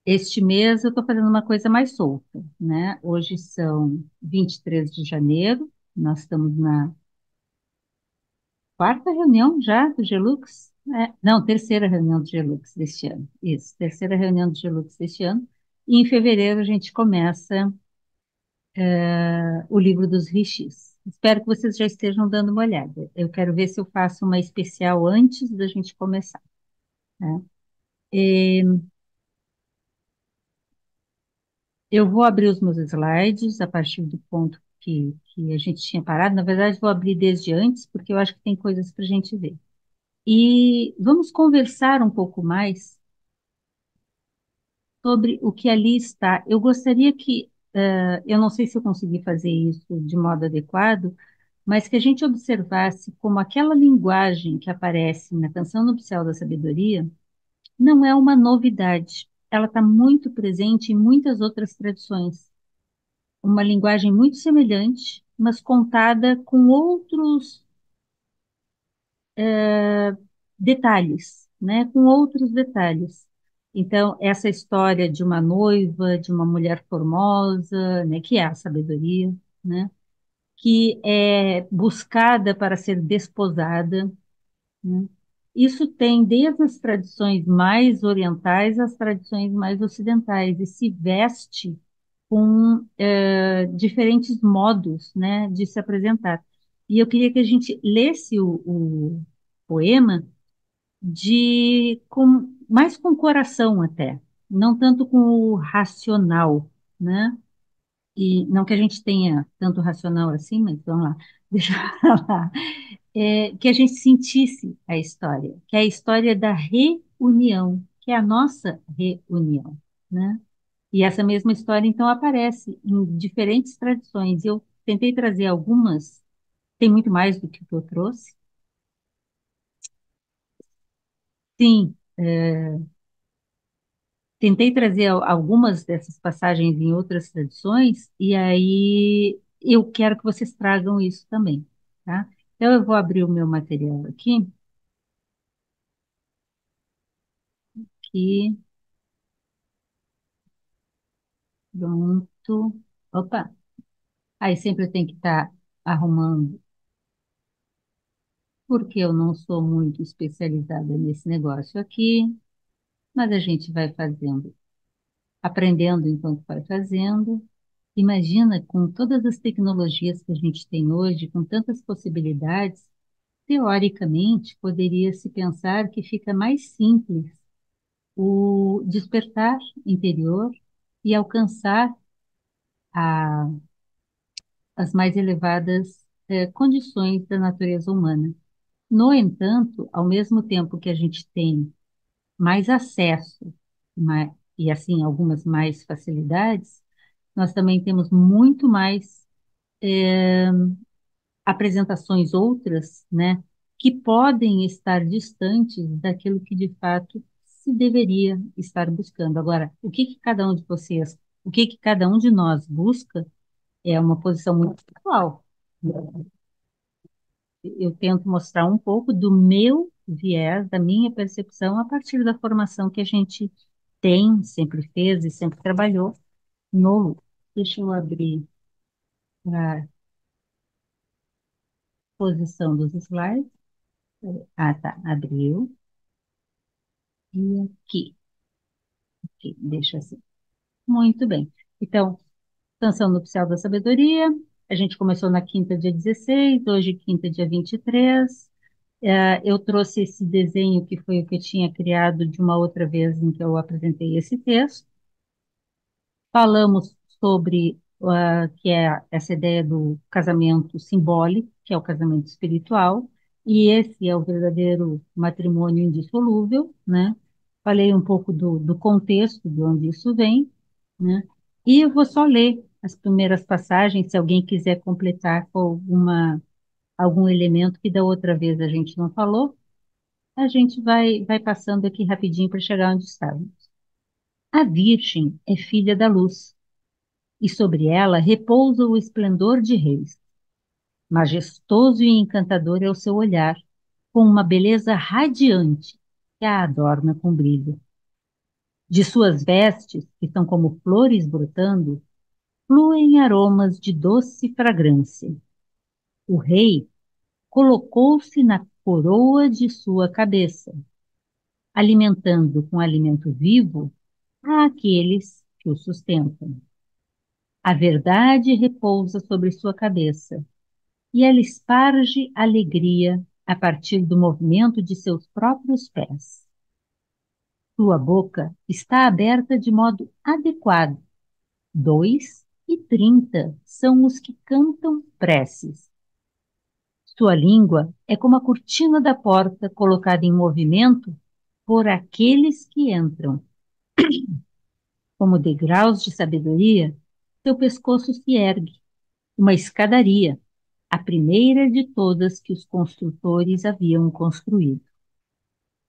Este mês eu estou fazendo uma coisa mais solta, né? Hoje são 23 de janeiro, nós estamos na quarta reunião já do Gelux, não, terceira reunião do Gelux deste ano, isso, terceira reunião do Gelux deste ano, e em fevereiro a gente começa o livro dos rishis. Espero que vocês já estejam dando uma olhada. Eu quero ver se eu faço uma especial antes da gente começar, né? E eu vou abrir os meus slides a partir do ponto que a gente tinha parado. Na verdade, vou abrir desde antes, porque eu acho que tem coisas para a gente ver. E vamos conversar um pouco mais sobre o que ali está. Eu gostaria que, eu não sei se eu consegui fazer isso de modo adequado, mas que a gente observasse como aquela linguagem que aparece na Canção Nupcial da Sabedoria não é uma novidade. Ela está muito presente em muitas outras tradições. Uma linguagem muito semelhante, mas contada com outros detalhes, né? Com outros detalhes. Então, essa história de uma noiva, de uma mulher formosa, né? Que é a sabedoria, né? Que é buscada para ser desposada, né? Isso tem desde as tradições mais orientais às tradições mais ocidentais e se veste com diferentes modos, né, de se apresentar. E eu queria que a gente lesse o poema mais com o coração até, não tanto com o racional, né? E não que a gente tenha tanto racional assim, mas vamos lá, deixa eu falar. Que a gente sentisse a história, que é a história da reunião, que é a nossa reunião, né? E essa mesma história, então, aparece em diferentes tradições. Eu tentei trazer algumas, tem muito mais do que o que eu trouxe. Sim, tentei trazer algumas dessas passagens em outras tradições, e aí eu quero que vocês tragam isso também, tá? Então, eu vou abrir o meu material aqui, que pronto. Opa! Aí sempre tem que estar arrumando, porque eu não sou muito especializada nesse negócio aqui, mas a gente vai fazendo, aprendendo enquanto vai fazendo. Imagina, com todas as tecnologias que a gente tem hoje, com tantas possibilidades, teoricamente, poderia se pensar que fica mais simples o despertar interior e alcançar a- as mais elevadas condições da natureza humana. No entanto, ao mesmo tempo que a gente tem mais acesso e, assim, algumas mais facilidades, nós também temos muito mais apresentações outras, né, que podem estar distantes daquilo que de fato se deveria estar buscando. Agora, o que que cada um de vocês, o que que cada um de nós busca é uma posição muito pessoal. Eu tento mostrar um pouco do meu viés, da minha percepção, a partir da formação que a gente tem, sempre fez e sempre trabalhou no Lu. Deixa eu abrir a posição dos slides. Ah, tá, abriu. E aqui, deixa assim. Muito bem. Então, Canção Nupcial da Sabedoria. A gente começou na quinta, dia 16, hoje, quinta, dia 23. Eu trouxe esse desenho que foi o que eu tinha criado de uma outra vez em que eu apresentei esse texto. Falamos sobre que é essa ideia do casamento simbólico, que é o casamento espiritual, e esse é o verdadeiro matrimônio indissolúvel, né? Falei um pouco do contexto de onde isso vem, né? E eu vou só ler as primeiras passagens, se alguém quiser completar com algum elemento que da outra vez a gente não falou, a gente vai passando aqui rapidinho para chegar onde estávamos. A Virgem é filha da luz e sobre ela repousa o esplendor de reis. Majestoso e encantador é o seu olhar, com uma beleza radiante, que a adorna com brilho. De suas vestes, que são como flores brotando, fluem aromas de doce fragrância. O rei colocou-se na coroa de sua cabeça, alimentando com alimento vivo àqueles que o sustentam. A verdade repousa sobre sua cabeça, e ela esparge alegria a partir do movimento de seus próprios pés. Sua boca está aberta de modo adequado. 2 e 30 são os que cantam preces. Sua língua é como a cortina da porta colocada em movimento por aqueles que entram. Como degraus de sabedoria, seu pescoço se ergue, uma escadaria, a primeira de todas que os construtores haviam construído.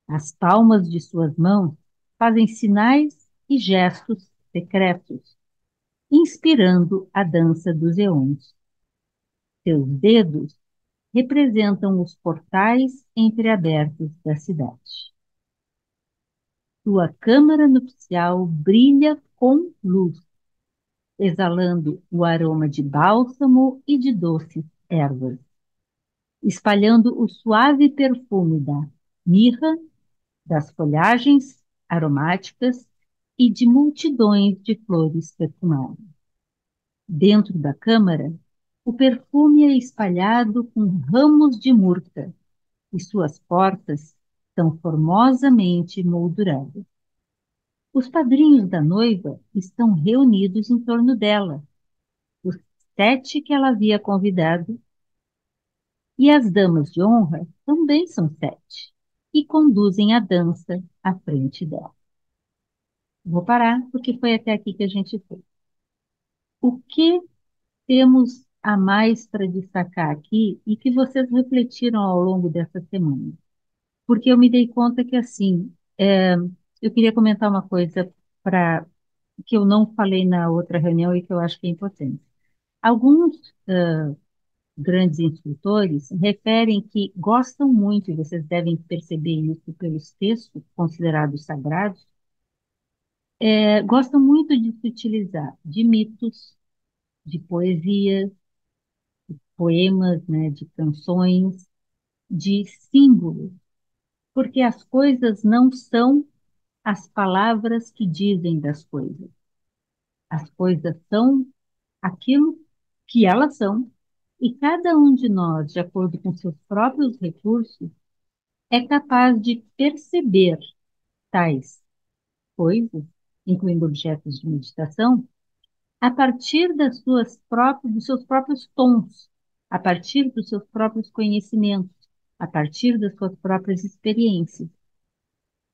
As palmas de suas mãos fazem sinais e gestos secretos, inspirando a dança dos eons. Seus dedos representam os portais entreabertos da cidade. Sua câmara nupcial brilha com luz, exalando o aroma de bálsamo e de doces ervas, espalhando o suave perfume da mirra, das folhagens aromáticas e de multidões de flores perfumadas. Dentro da câmara, o perfume é espalhado com ramos de murta e suas portas são formosamente molduradas. Os padrinhos da noiva estão reunidos em torno dela, os 7 que ela havia convidado, e as damas de honra também são 7, e conduzem a dança à frente dela. Vou parar, porque foi até aqui que a gente foi. O que temos a mais para destacar aqui e que vocês refletiram ao longo dessa semana? Porque eu me dei conta que, assim, eu queria comentar uma coisa para que eu não falei na outra reunião e que eu acho que é importante. Alguns grandes instrutores referem que gostam muito, e vocês devem perceber isso pelos textos considerados sagrados, gostam muito de se utilizar de mitos, de poesias, poemas, né, de canções, de símbolos, porque as coisas não são as palavras que dizem das coisas. As coisas são aquilo que elas são, e cada um de nós, de acordo com seus próprios recursos, é capaz de perceber tais coisas, incluindo objetos de meditação, a partir dos seus próprios tons, a partir dos seus próprios conhecimentos, a partir das suas próprias experiências.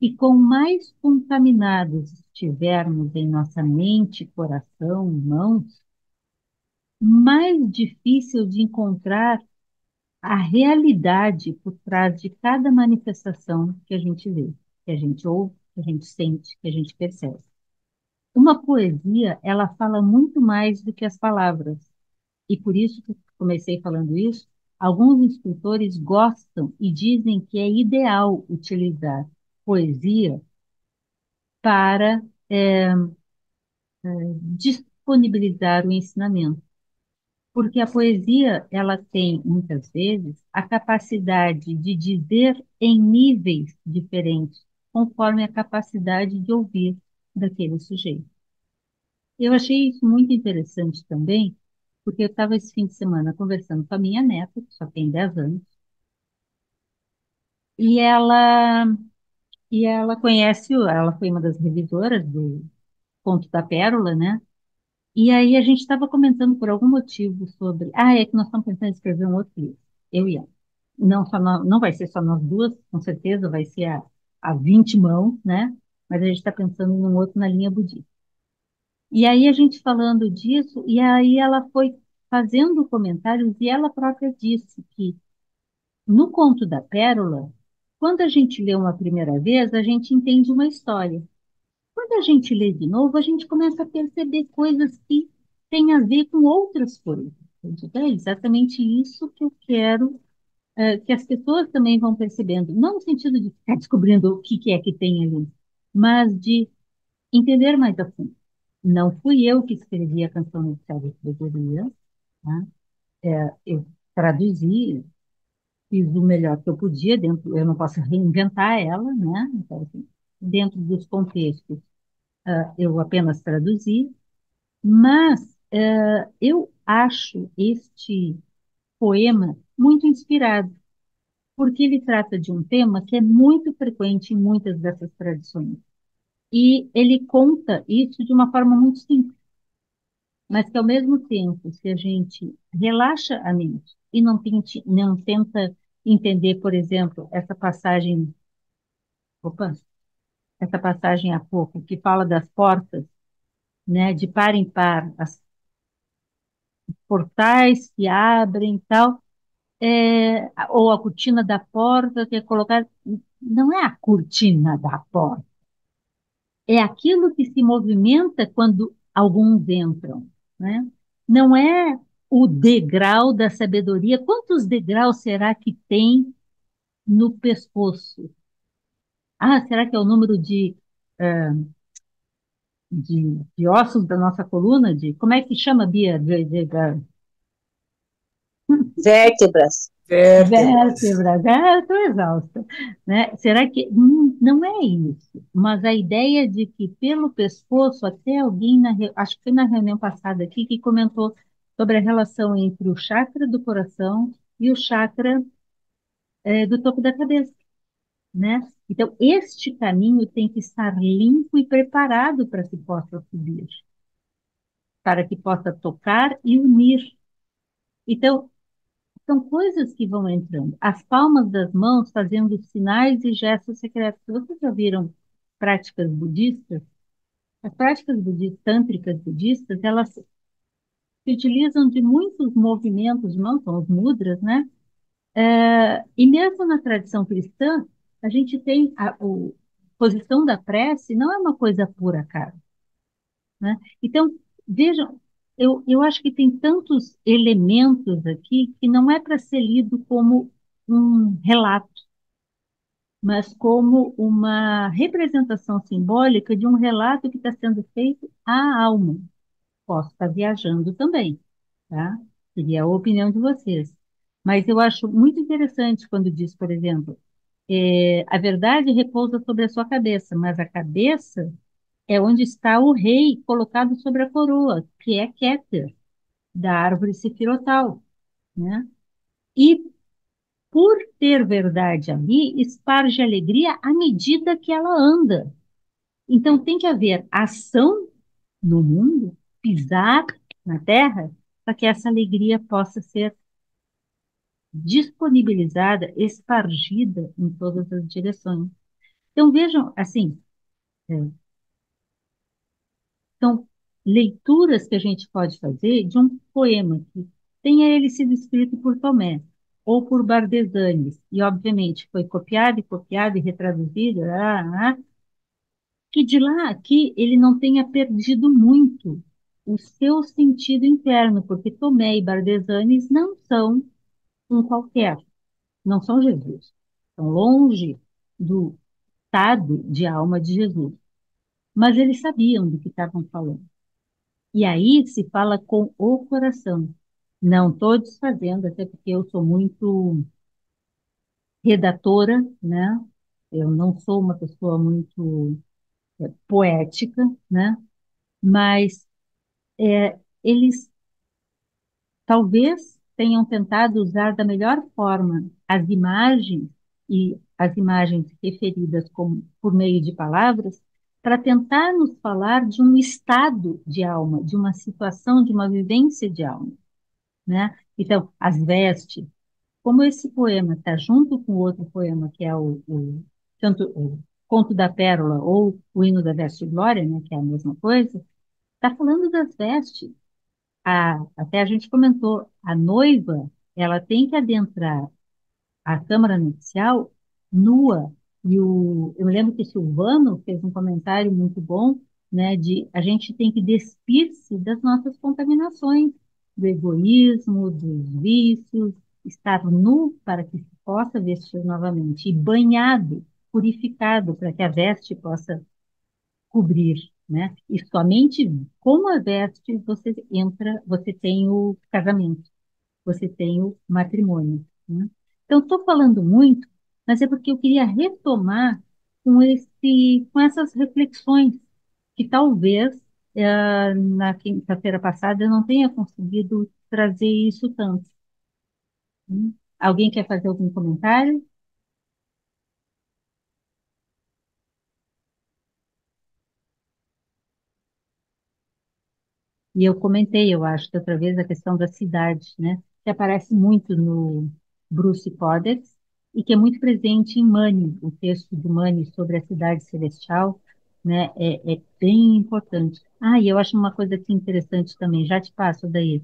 E com mais contaminados estivermos em nossa mente, coração, mãos, mais difícil de encontrar a realidade por trás de cada manifestação que a gente vê, que a gente ouve, que a gente sente, que a gente percebe. Uma poesia, ela fala muito mais do que as palavras. E por isso que eu comecei falando isso, alguns escritores gostam e dizem que é ideal utilizar poesia para disponibilizar o ensinamento. Porque a poesia, ela tem, muitas vezes, a capacidade de dizer em níveis diferentes, conforme a capacidade de ouvir daquele sujeito. Eu achei isso muito interessante também, porque eu estava esse fim de semana conversando com a minha neta, que só tem 10 anos, e ela, ela conhece, ela foi uma das revisoras do Conto da Pérola, né? E aí a gente estava comentando por algum motivo sobre, é que nós estamos pensando em escrever um outro livro, eu e ela. Não, não vai ser só nós duas, com certeza, vai ser a 20 mãos, né? Mas a gente está pensando num outro na linha budista. E aí a gente falando disso, e aí ela foi fazendo comentários, e ela própria disse que no Conto da Pérola, quando a gente lê uma primeira vez, a gente entende uma história. Quando a gente lê de novo, a gente começa a perceber coisas que têm a ver com outras coisas. Eu digo, é exatamente isso que eu quero que as pessoas também vão percebendo, não no sentido de ficar descobrindo o que é que tem ali, mas de entender mais a fundo. Não fui eu que escrevi a canção inicial da sabedoria, tá? Eu traduzi, fiz o melhor que eu podia dentro, eu não posso reinventar ela, né? Então, assim, dentro dos contextos, eu apenas traduzi, mas eu acho este poema muito inspirado, porque ele trata de um tema que é muito frequente em muitas dessas tradições. E ele conta isso de uma forma muito simples, mas que ao mesmo tempo, se a gente relaxa a mente e não tenta entender, por exemplo, opa, essa passagem há pouco, que fala das portas, né, de par em par, as portais que abrem e tal, ou a cortina da porta que é colocada, não é a cortina da porta, é aquilo que se movimenta quando alguns entram, né? Não é o degrau da sabedoria. Quantos degraus será que tem no pescoço? Ah, será que é o número de ossos da nossa coluna? Como é que chama, Bia? Vértebras. Vértebras. Vértebras. Ah, eu estou exausta, né? Será que não é isso? Mas a ideia de que pelo pescoço, até alguém, acho que foi na reunião passada aqui, que comentou sobre a relação entre o chakra do coração e o chakra do topo da cabeça, né? Então, este caminho tem que estar limpo e preparado para que possa subir, para que possa tocar e unir. Então, são coisas que vão entrando. As palmas das mãos fazendo sinais e gestos secretos. Vocês já viram práticas budistas? As práticas budistas, tântricas budistas, elas se utilizam de muitos movimentos de mãos, são os mudras, né? E mesmo na tradição cristã, a gente tem a posição da prece, não é uma coisa por acaso, né? Então, vejam, eu acho que tem tantos elementos aqui que não é para ser lido como um relato, mas como uma representação simbólica de um relato que está sendo feito à alma. Posso estar viajando também, tá? Seria a opinião de vocês. Mas eu acho muito interessante quando diz, por exemplo, a verdade repousa sobre a sua cabeça, mas a cabeça é onde está o rei colocado sobre a coroa, que é Keter, da árvore sefirotal, né? E por ter verdade ali, esparge alegria à medida que ela anda. Então tem que haver ação no mundo, pisar na terra, para que essa alegria possa ser disponibilizada, espargida em todas as direções. Então vejam, assim, é, são leituras que a gente pode fazer de um poema que tenha ele sido escrito por Tomé ou por Bardesanes, e obviamente foi copiado e retraduzido, que de lá a aqui ele não tenha perdido muito o seu sentido interno, porque Tomé e Bardesanes não são um qualquer, não são Jesus, estão longe do estado de alma de Jesus, mas eles sabiam do que estavam falando. E aí se fala com o coração. Não estou desfazendo, até porque eu sou muito redatora, né? Eu não sou uma pessoa muito poética, né? Mas eles talvez tenham tentado usar da melhor forma as imagens e as imagens referidas como, por meio de palavras para tentar nos falar de um estado de alma, de uma situação, de uma vivência de alma, né? Então, as vestes, como esse poema está junto com outro poema que é tanto o Conto da Pérola ou o Hino da Veste Glória, né, que é a mesma coisa, está falando das vestes. Até a gente comentou, a noiva, ela tem que adentrar a câmara nupcial nua. Eu me lembro que o Silvano fez um comentário muito bom, né, de a gente tem que despir-se das nossas contaminações, do egoísmo, dos vícios, estar nu para que se possa vestir novamente, e banhado, purificado, para que a veste possa cobrir, né? E somente com a veste você entra, você tem o casamento, você tem o matrimônio, né? Então, estou falando muito, mas é porque eu queria retomar com essas reflexões que talvez na quinta-feira passada eu não tenha conseguido trazer isso tanto, né? Alguém quer fazer algum comentário? E eu comentei, eu acho, que outra vez a questão da cidade, né? Que aparece muito no Bruce Codex e que é muito presente em Mani, o texto do Mani sobre a cidade celestial, né? É bem importante. Ah, e eu acho uma coisa aqui interessante também, já te passo daí,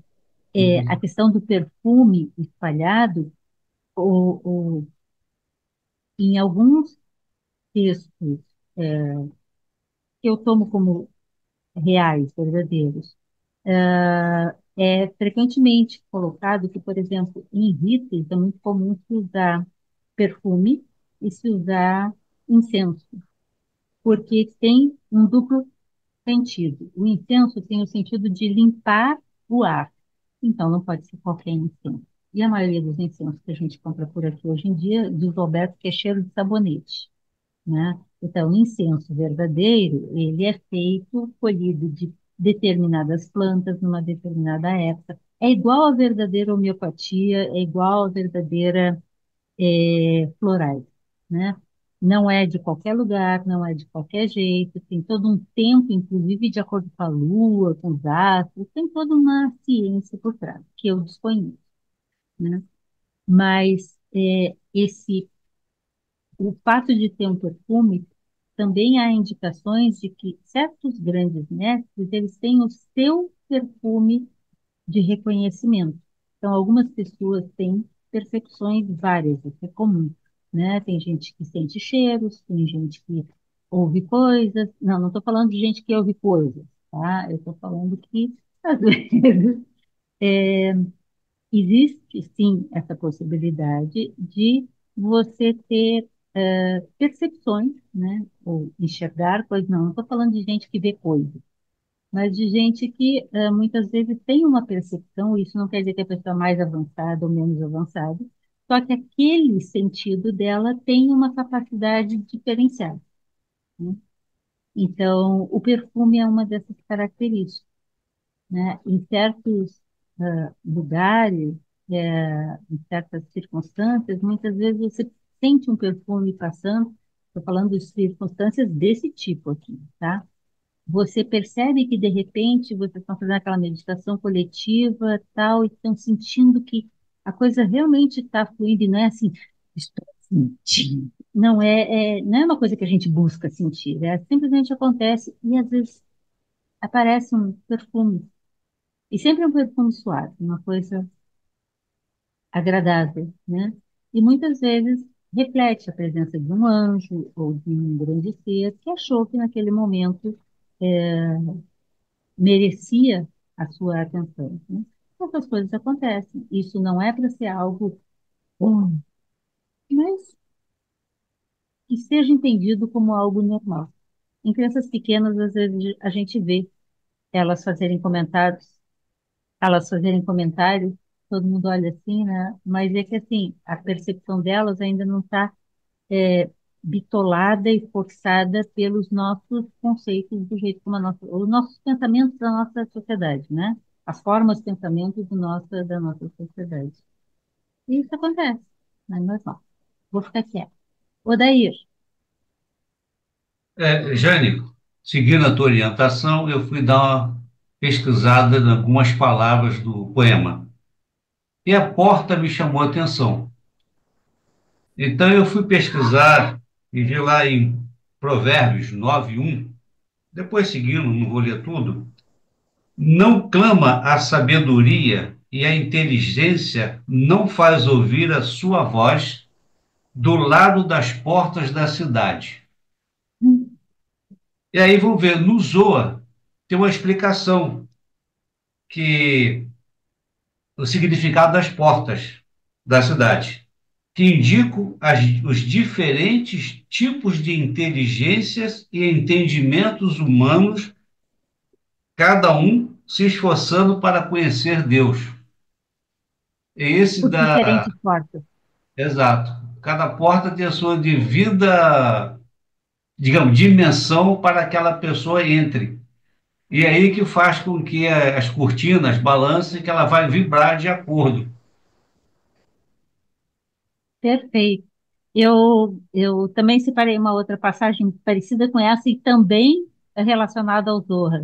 a Uhum. questão do perfume espalhado, em alguns textos que eu tomo como reais, verdadeiros, é frequentemente colocado que, por exemplo, em ritos é muito comum se usar perfume e se usar incenso, porque tem um duplo sentido. O incenso tem o sentido de limpar o ar, então não pode ser qualquer incenso. E a maioria dos incensos que a gente compra por aqui hoje em dia, diz o Alberto que é cheiro de sabonete, né? Então, o incenso verdadeiro, ele é feito, colhido de determinadas plantas numa determinada época. É igual à verdadeira homeopatia, é igual à verdadeira florais, né? Não é de qualquer lugar, não é de qualquer jeito, tem todo um tempo, inclusive de acordo com a lua, com os astros, tem toda uma ciência por trás, que eu desconheço, né? Mas o fato de ter um perfume, também há indicações de que certos grandes mestres, eles têm o seu perfume de reconhecimento. Então, algumas pessoas têm percepções várias, isso é comum, né? Tem gente que sente cheiros, tem gente que ouve coisas. Não estou falando de gente que ouve coisas, tá? Eu estou falando que, às vezes, existe sim essa possibilidade de você ter percepções, né? Ou enxergar coisas. Não estou falando de gente que vê coisas, mas de gente que muitas vezes tem uma percepção. Isso não quer dizer que a pessoa é mais avançada ou menos avançada, só que aquele sentido dela tem uma capacidade diferenciada, né? Então, o perfume é uma dessas características, né? Em certos lugares, em certas circunstâncias, muitas vezes você sente um perfume passando. Estou falando de circunstâncias desse tipo aqui, tá? Você percebe que de repente vocês estão fazendo aquela meditação coletiva, tal, e estão sentindo que a coisa realmente está fluindo, e não é assim, estou sentindo. Não é uma coisa que a gente busca sentir, simplesmente acontece e às vezes aparece um perfume. E sempre é um perfume suave, uma coisa agradável, né? E muitas vezes reflete a presença de um anjo ou de um grande ser que achou que naquele momento merecia a sua atenção, né? Essas coisas acontecem. Isso não é para ser algo bom, mas que seja entendido como algo normal. Em crianças pequenas, às vezes a gente vê elas fazerem comentários, todo mundo olha assim, né? Mas é que assim, a percepção delas ainda não está bitolada e forçada pelos nossos conceitos do jeito como os nossos pensamentos da nossa sociedade, né? As formas de pensamento da nossa sociedade. E isso acontece, não é normal. Vou ficar quieta. Odair, Jane, seguindo a tua orientação, eu fui dar uma pesquisada em algumas palavras do poema. E a porta me chamou a atenção. Então eu fui pesquisar e vi lá em Provérbios 9:1, depois seguindo, não vou ler tudo. Não clama a sabedoria e a inteligência não faz ouvir a sua voz do lado das portas da cidade. E aí vamos ver, no Zoa tem uma explicação que o significado das portas. da cidade, que indicam os diferentes tipos de inteligências e entendimentos humanos, cada um se esforçando para conhecer Deus. É esse Por diferentes portas. exato. Cada porta tem a sua devida, digamos, dimensão para que aquela pessoa entre. E é aí que faz com que as cortinas balancem, que ela vai vibrar de acordo. Perfeito. Eu também separei uma outra passagem parecida com essa e também relacionada ao Zohar.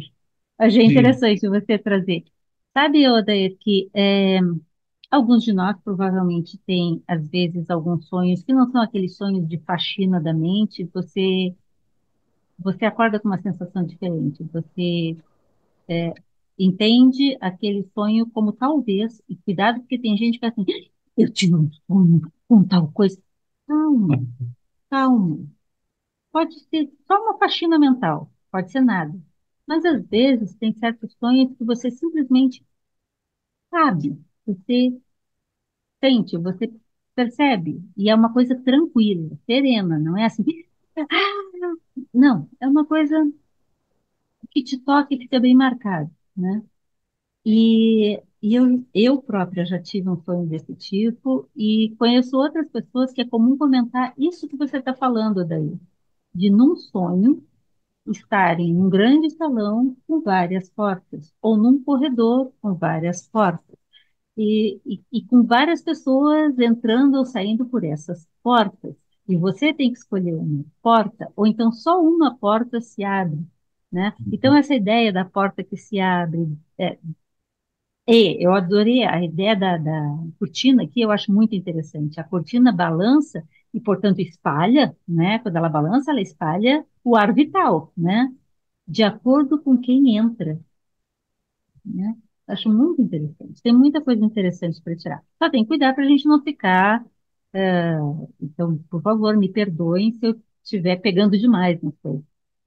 Achei Sim. interessante você trazer. Sabe, Odair, que alguns de nós provavelmente têm, às vezes, alguns sonhos que não são aqueles sonhos de faxina da mente. Você acorda com uma sensação diferente. Você entende aquele sonho como talvez, e cuidado, porque tem gente que é assim, eu tive um sonho com tal coisa. Calma, calma. Pode ser só uma faxina mental, pode ser nada. Mas às vezes tem certos sonhos que você simplesmente sabe, você sente, você percebe, e é uma coisa tranquila, serena, não é assim, "Ah!" Não, é uma coisa que te toca e fica bem marcado, né? E eu própria já tive um sonho desse tipo e conheço outras pessoas que é comum comentar isso que você está falando daí, de num sonho estarem num grande salão com várias portas, ou num corredor com várias portas, e com várias pessoas entrando ou saindo por essas portas. E você tem que escolher uma porta, ou então só uma porta se abre, né? Então, essa ideia da porta que se abre, eu adorei a ideia da cortina aqui, eu acho muito interessante. A cortina balança e, portanto, espalha, né? Quando ela balança, ela espalha o ar vital, né? De acordo com quem entra, né? Acho muito interessante. Tem muita coisa interessante para tirar. Só tem que cuidar para a gente não ficar. eh, então, por favor, me perdoem se eu estiver pegando demais nas coisas.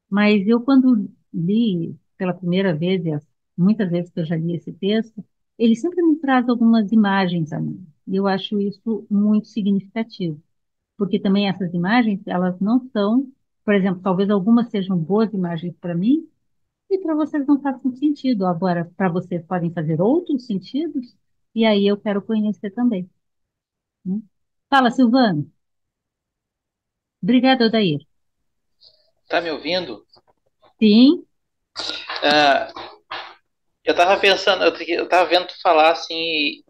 Mas eu, quando li pela primeira vez, e as muitas vezes que eu já li esse texto, ele sempre me traz algumas imagens a mim. E eu acho isso muito significativo, porque também essas imagens, elas não são, por exemplo, talvez algumas sejam boas imagens para mim, e para vocês não façam sentido. Agora, para vocês podem fazer outros sentidos, e aí eu quero conhecer também, né? Fala, Silvano. Obrigada, Odair. Tá me ouvindo? Sim, Ah, eu tava pensando, eu tava vendo tu falar assim,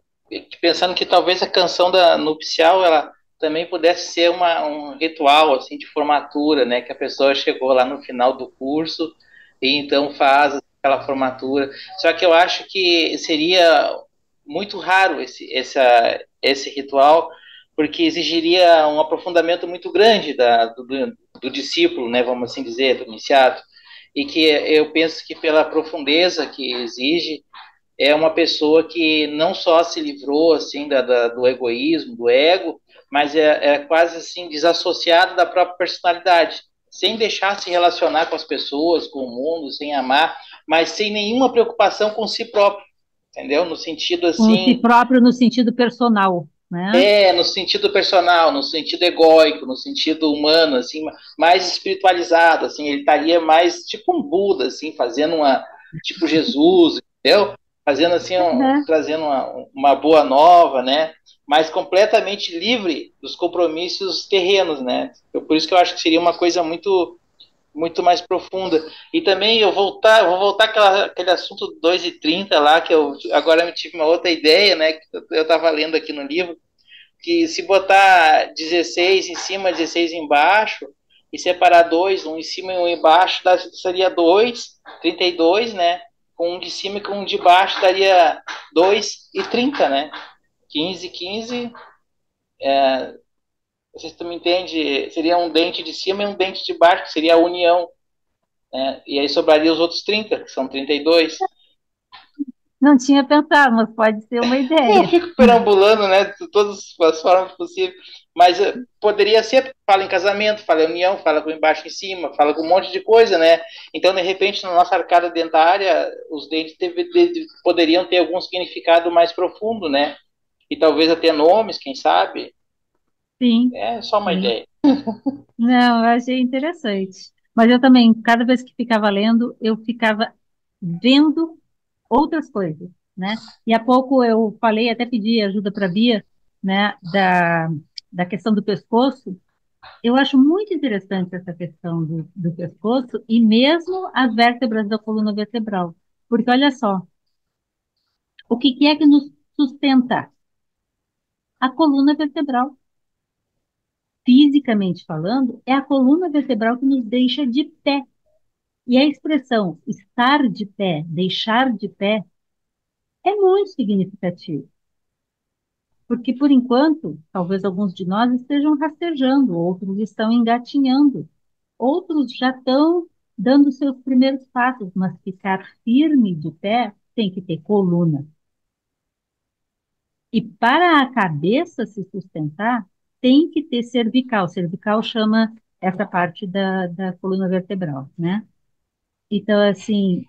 pensando que talvez a canção da nupcial ela também pudesse ser um ritual assim de formatura, né? Que a pessoa chegou lá no final do curso e então faz aquela formatura. Só que eu acho que seria muito raro esse ritual, porque exigiria um aprofundamento muito grande do discípulo, né? Vamos assim dizer, do iniciado. E que eu penso que pela profundeza que exige, é uma pessoa que não só se livrou assim do egoísmo, do ego, mas é quase assim desassociado da própria personalidade, sem deixar se relacionar com as pessoas, com o mundo, sem amar, mas sem nenhuma preocupação com si próprio, entendeu? No sentido com si assim, próprio no sentido personal, né? no sentido personal, no sentido egóico, no sentido humano, assim, mais espiritualizado, assim, ele estaria mais tipo um Buda, assim, fazendo tipo Jesus, entendeu? Fazendo assim, Uhum. trazendo uma boa nova, né? Mas completamente livre dos compromissos terrenos, né? Por isso que eu acho que seria uma coisa muito mais profunda. E também vou voltar aquele assunto 2:30 lá, que eu agora me tive uma outra ideia, né? Que eu estava lendo aqui no livro, que se botar 16 em cima, 16 embaixo, e separar dois, um em cima e um embaixo, seria 2, 32, né? Com um de cima e com um de baixo daria 2:30, né? 15, 15, vocês me entendem? Seria um dente de cima e um dente de baixo, que seria a união, né? E aí sobraria os outros 30, que são 32. Não tinha pensado, mas pode ser uma Eu ideia. fico perambulando, né, de todas as formas possíveis, mas poderia ser, fala em casamento, fala em união, fala com embaixo e em cima, fala com um monte de coisa, né? Então, de repente, na nossa arcada dentária, os dentes poderiam ter algum significado mais profundo, né? e talvez até nomes, quem sabe? Sim, É só uma sim. ideia. Não, eu achei interessante. Mas eu também, cada vez que ficava lendo, eu ficava vendo outras coisas, né? E há pouco eu falei, até pedi ajuda para a Bia, né, da questão do pescoço. Eu acho muito interessante essa questão do pescoço e mesmo as vértebras da coluna vertebral. Porque olha só, o que que é que nos sustenta? A coluna vertebral. Fisicamente falando, é a coluna vertebral que nos deixa de pé. E a expressão estar de pé, deixar de pé, é muito significativo. Porque, por enquanto, talvez alguns de nós estejam rastejando, outros estão engatinhando, outros já estão dando seus primeiros passos, mas ficar firme de pé tem que ter coluna. E para a cabeça se sustentar, tem que ter cervical. Cervical chama essa parte da coluna vertebral, né? Então, assim,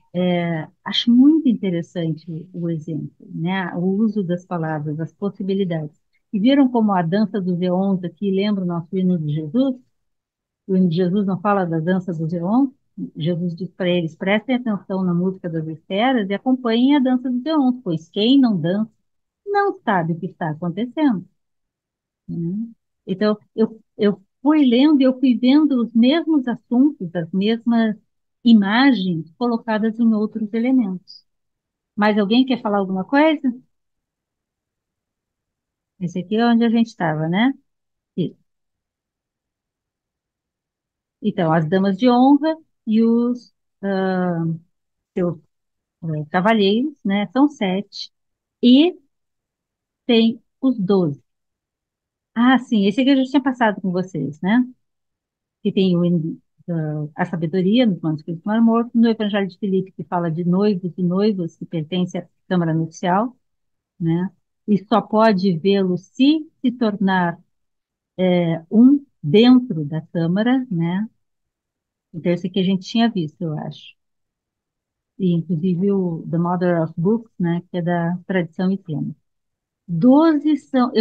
acho muito interessante o exemplo, né? O uso das palavras, as possibilidades. E viram como a dança dos Eons aqui lembra o nosso hino de Jesus? O hino de Jesus não fala da dança dos Eons? Jesus diz para eles, prestem atenção na música das esferas e acompanhem a dança dos Eons, pois quem não dança não sabe o que está acontecendo, né? Então, eu fui lendo e eu fui vendo os mesmos assuntos, as mesmas imagens colocadas em outros elementos. Mas alguém quer falar alguma coisa? Esse aqui é onde a gente estava, né? Isso. Então, as damas de honra e os ah, seus cavalheiros, né? São 7. E tem os 12. Ah, sim, esse aqui eu já tinha passado com vocês, né? Que tem a sabedoria nos manuscritos do Mar Morto, no Evangelho de Filipe, que fala de noivos e noivas que pertencem à câmara nupcial, né? E só pode vê-lo se tornar um dentro da câmara, né? Então, esse aqui a gente tinha visto, eu acho. E, inclusive, o The Mother of Books, né? Que é da tradição hispânica. 12 são...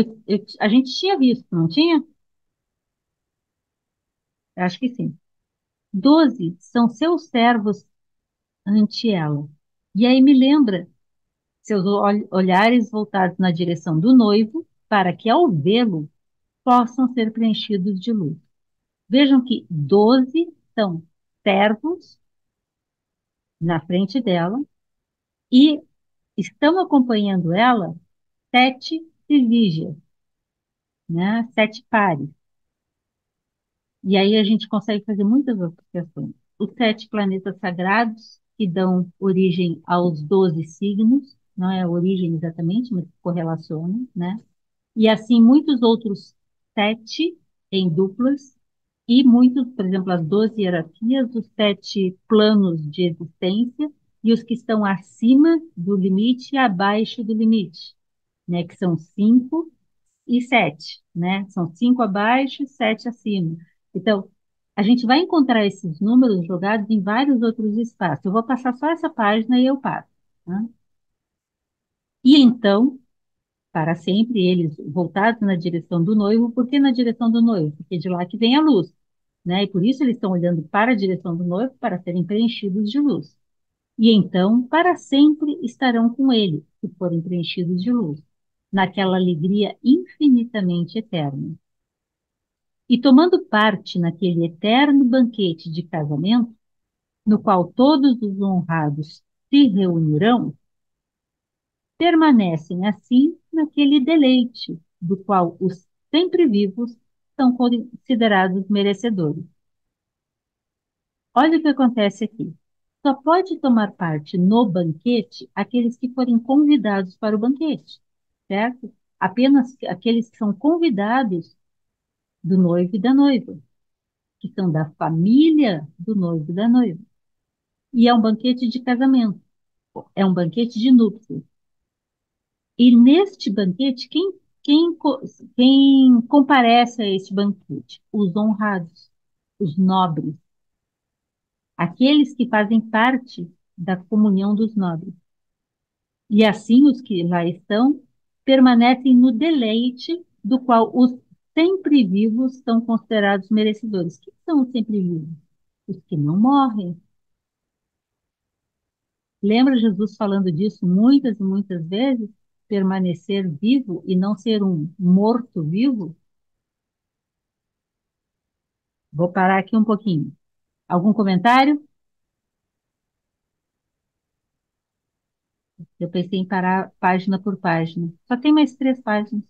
a gente tinha visto, não tinha? Eu acho que sim. 12 são seus servos ante ela. E aí me lembra seus olhares voltados na direção do noivo, para que ao vê-lo possam ser preenchidos de luz. Vejam que 12 são servos na frente dela e estão acompanhando ela 7 vigílias, né? 7 pares. E aí a gente consegue fazer muitas outras questões. Os 7 planetas sagrados, que dão origem aos 12 signos, não é a origem exatamente, mas correlacionam, né? E assim muitos outros 7 em duplas, e muitos, por exemplo, as 12 hierarquias, os 7 planos de existência, e os que estão acima do limite e abaixo do limite, né? Que são 5 e 7, né? São 5 abaixo, 7 acima. Então, a gente vai encontrar esses números jogados em vários outros espaços. Eu vou passar só essa página e eu passo, né? E então, para sempre, eles voltados na direção do noivo. Por que na direção do noivo? Porque de lá que vem a luz, né? E por isso eles estão olhando para a direção do noivo para serem preenchidos de luz. E então, para sempre estarão com ele, se forem preenchidos de luz, naquela alegria infinitamente eterna. E tomando parte naquele eterno banquete de casamento, no qual todos os honrados se reunirão, permanecem assim naquele deleite do qual os sempre vivos são considerados merecedores. Olha o que acontece aqui. Só pode tomar parte no banquete aqueles que forem convidados para o banquete, certo? Apenas aqueles que são convidados do noivo e da noiva, que são da família do noivo e da noiva. E é um banquete de casamento, é um banquete de núpcias. E neste banquete, quem comparece a este banquete? Os honrados, os nobres, aqueles que fazem parte da comunhão dos nobres. E assim os que lá estão permanecem no deleite do qual os sempre vivos são considerados merecedores. Quem são os sempre vivos? Os que não morrem. Lembra Jesus falando disso muitas e muitas vezes? Permanecer vivo e não ser um morto-vivo? Vou parar aqui um pouquinho. Algum comentário? Eu pensei em parar página por página. Só tem mais 3 páginas.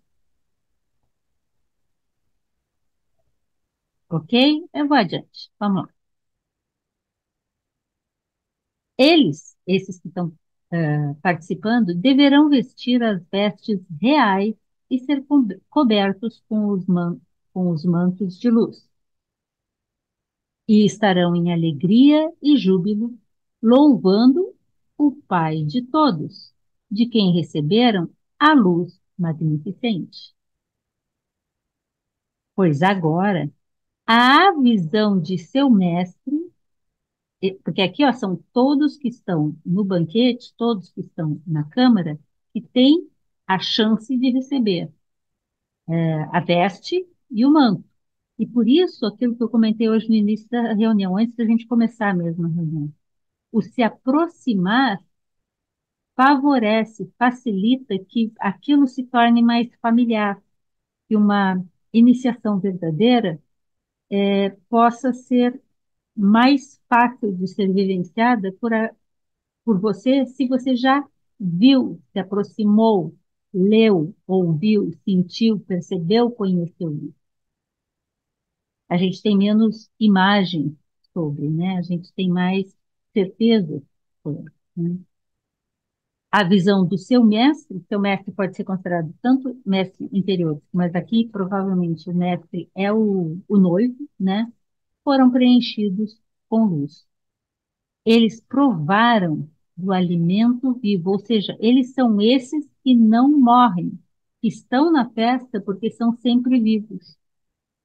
Ok? Eu vou adiante. Vamos lá. Eles, esses que estão participando, deverão vestir as vestes reais e ser cobertos com os mantos de luz. E estarão em alegria e júbilo, louvando o Pai de todos, de quem receberam a luz magnificente. Pois agora, a visão de seu mestre, porque aqui ó, são todos que estão no banquete, todos que estão na câmara, que têm a chance de receber a veste e o manto. E por isso, aquilo que eu comentei hoje no início da reunião, antes da gente começar mesmo a reunião, o se aproximar favorece, facilita que aquilo se torne mais familiar, que uma iniciação verdadeira possa ser mais fácil de ser vivenciada por você, se você já viu, se aproximou, leu, ouviu, sentiu, percebeu, conheceu isso. A gente tem menos imagem sobre, né? A gente tem mais certeza sobre, né? A visão do seu mestre pode ser considerado tanto mestre interior, mas aqui provavelmente o mestre é o noivo, né? Foram preenchidos com luz. Eles provaram do alimento vivo, ou seja, eles são esses que não morrem, que estão na festa porque são sempre vivos.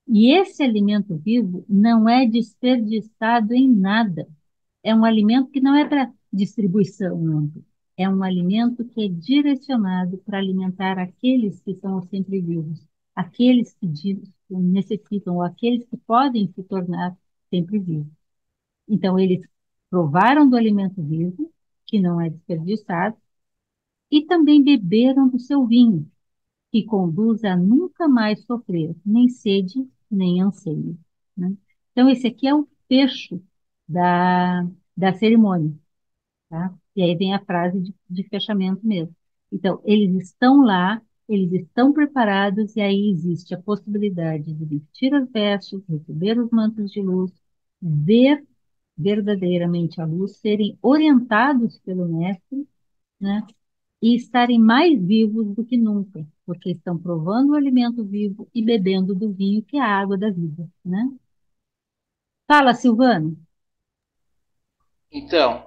E esse alimento vivo não é desperdiçado em nada. É um alimento que não é para distribuição ampla. É um alimento que é direcionado para alimentar aqueles que são os sempre vivos, aqueles que necessitam, ou aqueles que podem se tornar sempre vivos. Então, eles provaram do alimento vivo, que não é desperdiçado, e também beberam do seu vinho, que conduz a nunca mais sofrer nem sede, nem anseio, né? Então, esse aqui é o fecho da cerimônia, tá? E aí vem a frase de fechamento mesmo. Então, eles estão lá, eles estão preparados, e aí existe a possibilidade de vestir as vestes, receber os mantos de luz, ver verdadeiramente a luz, serem orientados pelo Mestre, né? E estarem mais vivos do que nunca, porque estão provando o alimento vivo e bebendo do vinho, que é a água da vida, né? Fala, Silvano. Então,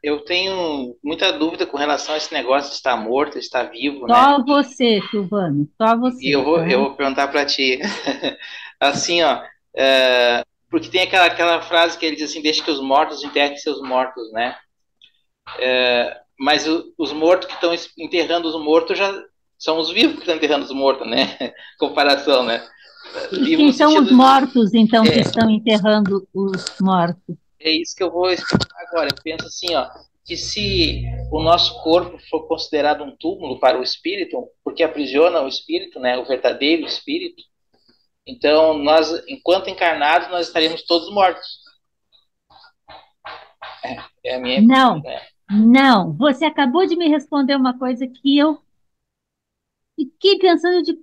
eu tenho muita dúvida com relação a esse negócio de estar morto, estar vivo, né? Só você, Silvano, só E você, eu tá? vou perguntar para ti, assim, ó, porque tem aquela frase que ele diz assim, deixa que os mortos enterrem seus mortos, né? Mas os mortos que estão enterrando os mortos já são os vivos que estão enterrando os mortos, né? Comparação, né? E Vivo quem no são os sentido, mortos, então, que é, estão enterrando os mortos? é isso que eu vou explicar agora. Eu penso assim, ó, que se o nosso corpo for considerado um túmulo para o espírito, porque aprisiona o espírito, né? O verdadeiro espírito. Então, nós, enquanto encarnados, nós estaremos todos mortos. É a minha. Não, Né? não. Você acabou de me responder uma coisa que eu fiquei pensando de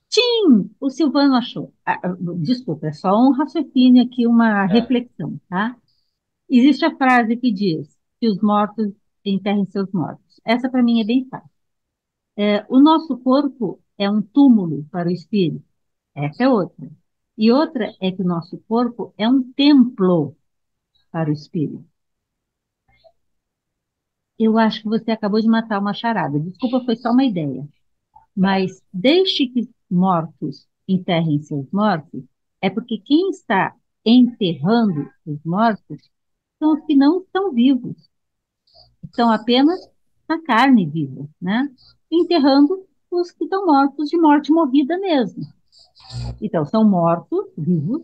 Tim, o Silvano achou. Desculpa, é só um raciocínio aqui, uma É. reflexão, tá? Existe a frase que diz que os mortos enterrem seus mortos. Essa para mim é bem fácil. O nosso corpo é um túmulo para o espírito. Essa é outra. E outra é que o nosso corpo é um templo para o espírito. Eu acho que você acabou de matar uma charada. Desculpa, foi só uma ideia. Mas deixe que mortos enterrem seus mortos, é porque quem está enterrando os mortos são os que não estão vivos, estão apenas na carne viva, né? Enterrando os que estão mortos de morte morrida mesmo. Então, são mortos vivos,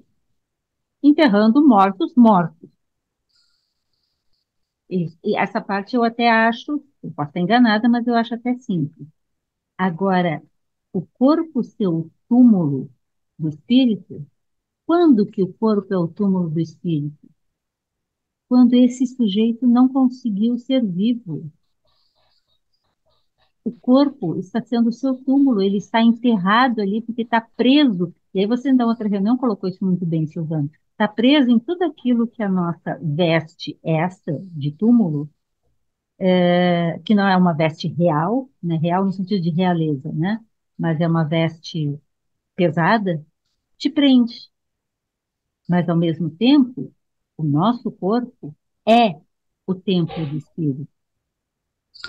enterrando mortos mortos. E essa parte eu até acho, eu posso estar enganada, mas eu acho até simples. Agora, o corpo ser o túmulo do espírito, quando que o corpo é o túmulo do espírito? Quando esse sujeito não conseguiu ser vivo. O corpo está sendo o seu túmulo, ele está enterrado ali porque está preso. E aí você, na outra reunião, colocou isso muito bem, Silvana. Está preso em tudo aquilo que a nossa veste essa de túmulo, que não é uma veste real, né? Real no sentido de realeza, né? Mas é uma veste pesada, te prende. Mas, ao mesmo tempo, o nosso corpo é o templo do Espírito.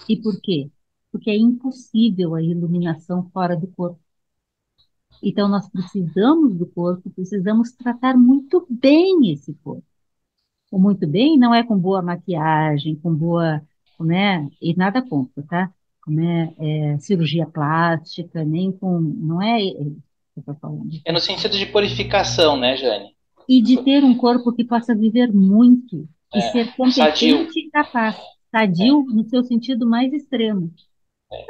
E por quê? Porque é impossível a iluminação fora do corpo. Então, nós precisamos do corpo, precisamos tratar muito bem esse corpo. O muito bem não é com boa maquiagem, com boa, né, e nada contra, tá? Como cirurgia plástica, nem com, não é, que eu tô falando. É no sentido de purificação, né, Jane? E de ter um corpo que possa viver muito e ser Sadio. competente e capaz, sadio no seu sentido mais extremo.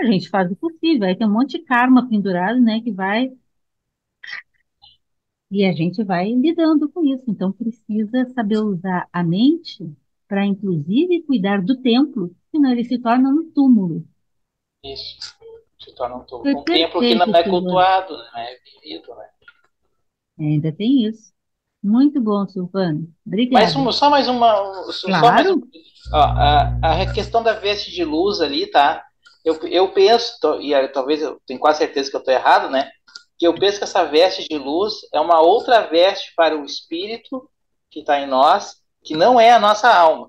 A gente faz o possível, aí tem um monte de karma pendurado, né, que vai, e a gente vai lidando com isso. Então precisa saber usar a mente para, inclusive, cuidar do templo, senão ele se torna um túmulo. Isso. Se torna Foi um templo que não perfeito, é Silvana. cultuado, não é vivido, né? Ainda tem isso. Muito bom, Silvana. Mais Obrigada. uma, só mais uma, só mais um. Claro. Ó, a questão da veste de luz ali, tá? Eu penso, talvez eu tenho quase certeza que eu estou errado, né? Que eu penso que essa veste de luz é uma outra veste para o espírito que está em nós, que não é a nossa alma.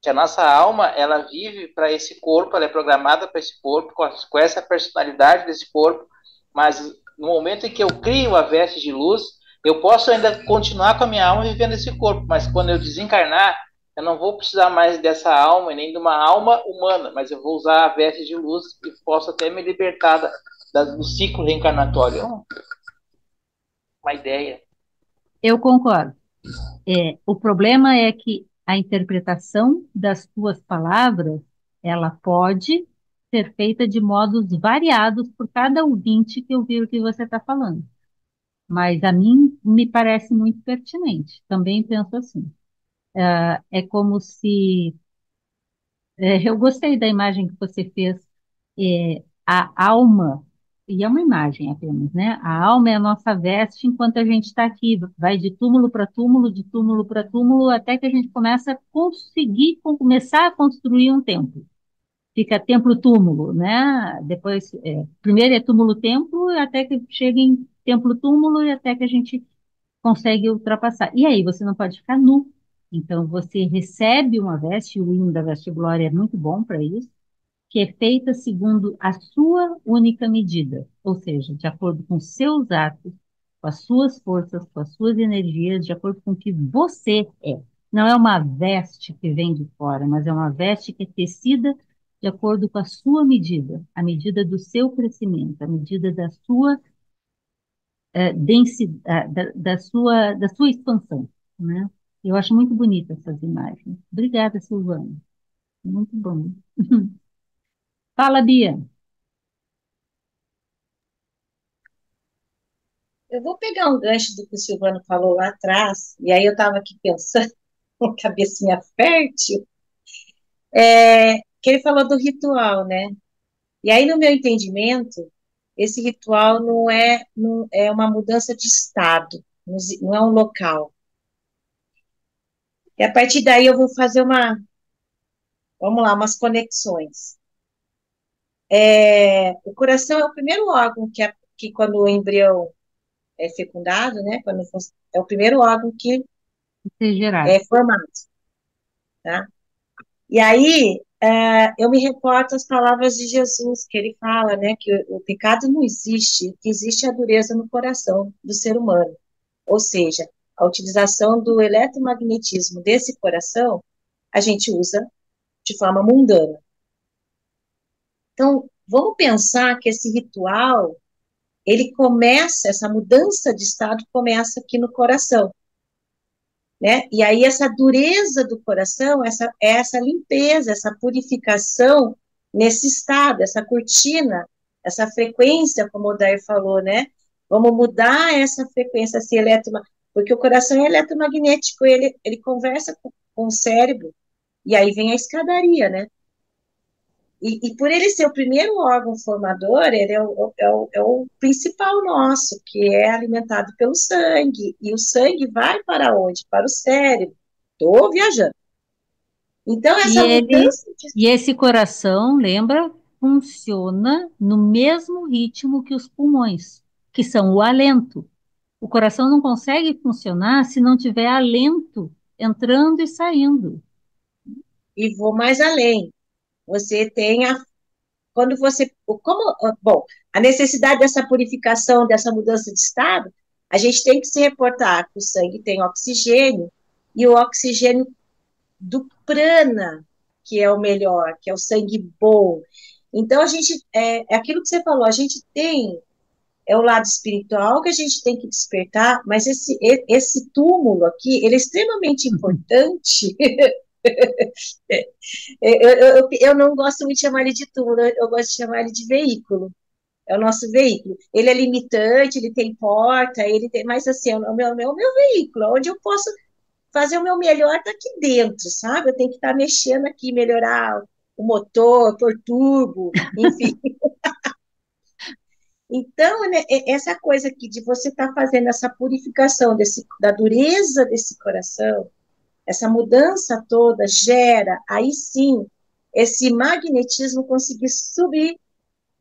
Que a nossa alma, ela vive para esse corpo, ela é programada para esse corpo, com essa personalidade desse corpo, mas no momento em que eu crio a veste de luz, eu posso ainda continuar com a minha alma vivendo esse corpo, mas quando eu desencarnar, eu não vou precisar mais dessa alma e nem de uma alma humana, mas eu vou usar a veste de luz e posso até me libertar do ciclo reencarnatório. Uma ideia. Eu concordo. O problema é que a interpretação das tuas palavras, ela pode ser feita de modos variados por cada ouvinte que ouvir o que você está falando. Mas a mim me parece muito pertinente. Também penso assim. É como se eu gostei da imagem que você fez. A alma, e é uma imagem apenas, né? A alma é a nossa veste enquanto a gente está aqui, vai de túmulo para túmulo, de túmulo para túmulo, até que a gente começa a começar a construir um templo. Fica templo-túmulo, né? Depois, primeiro é túmulo-templo, até que chega em templo-túmulo e até que a gente consegue ultrapassar. E aí você não pode ficar nu. Então você recebe uma veste, o hino da veste glória é muito bom para isso, que é feita segundo a sua única medida, ou seja, de acordo com seus atos, com as suas forças, com as suas energias, de acordo com o que você é. Não é uma veste que vem de fora, mas é uma veste que é tecida de acordo com a sua medida, a medida do seu crescimento, a medida da sua densidade, da sua expansão, né? Eu acho muito bonita essas imagens. Obrigada, Silvana. Muito bom. Fala, Bia. Eu vou pegar um gancho do que o Silvano falou lá atrás, e aí eu estava aqui pensando, com cabecinha fértil, que ele falou do ritual, né? E aí, no meu entendimento, esse ritual não é uma mudança de estado, não é um local. E a partir daí eu vou fazer vamos lá, umas conexões. O coração é o primeiro órgão que quando o embrião é fecundado, né? É o primeiro órgão que Ser gerado. é formado, tá? E aí, eu me reporto às palavras de Jesus, que ele fala, né, que o pecado não existe, o que existe é a dureza no coração do ser humano. Ou seja, a utilização do eletromagnetismo desse coração, a gente usa de forma mundana. Então, vamos pensar que esse ritual, ele começa, essa mudança de estado começa aqui no coração, né? E aí essa dureza do coração, essa limpeza, essa purificação nesse estado, essa cortina, essa frequência, como o Dair falou, né? Vamos mudar essa frequência, esse porque o coração é eletromagnético, ele conversa com o cérebro, e aí vem a escadaria, né? E por ele ser o primeiro órgão formador, ele é o principal nosso, que é alimentado pelo sangue. E o sangue vai para onde? Para o cérebro. Estou viajando. Então, E essa ele, mudança de... e esse coração, lembra, funciona no mesmo ritmo que os pulmões, que são o alento. O coração não consegue funcionar se não tiver alento entrando e saindo. E vou mais além. Você tem a... Quando você... Como, bom, a necessidade dessa purificação, dessa mudança de estado, a gente tem que se reportar que o sangue tem oxigênio, e o oxigênio do prana, que é o melhor, que é o sangue bom. Então, é aquilo que você falou, a gente tem, é o lado espiritual que a gente tem que despertar, mas esse túmulo aqui, ele é extremamente importante. Eu não gosto muito de chamar ele de túmulo, eu gosto de chamar ele de veículo. É o nosso veículo. Ele é limitante, ele tem porta, ele tem, mas assim, é o meu veículo, onde eu posso fazer o meu melhor tá aqui dentro, sabe? Eu tenho que estar mexendo aqui, melhorar o motor, pôr turbo, enfim. Então, né, essa coisa aqui de você estar fazendo essa purificação da dureza desse coração, essa mudança toda gera, aí sim, esse magnetismo conseguir subir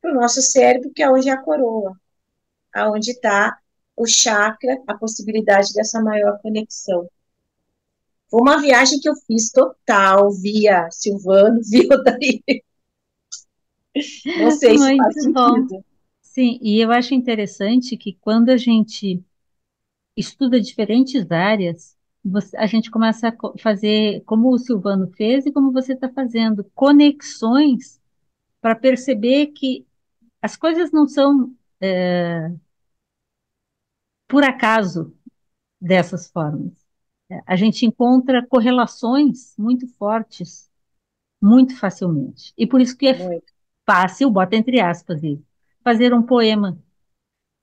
para o nosso cérebro, que é onde é a coroa, aonde está o chakra, a possibilidade dessa maior conexão. Foi uma viagem que eu fiz total, via Silvano, via daí. Não sei se faz Muito bom. sentido. Sim, e eu acho interessante que quando a gente estuda diferentes áreas, a gente começa a fazer, como o Silvano fez e como você está fazendo, conexões para perceber que as coisas não são por acaso dessas formas. A gente encontra correlações muito fortes, muito facilmente. E por isso que é Muito, fácil, bota entre aspas, isso, fazer um poema.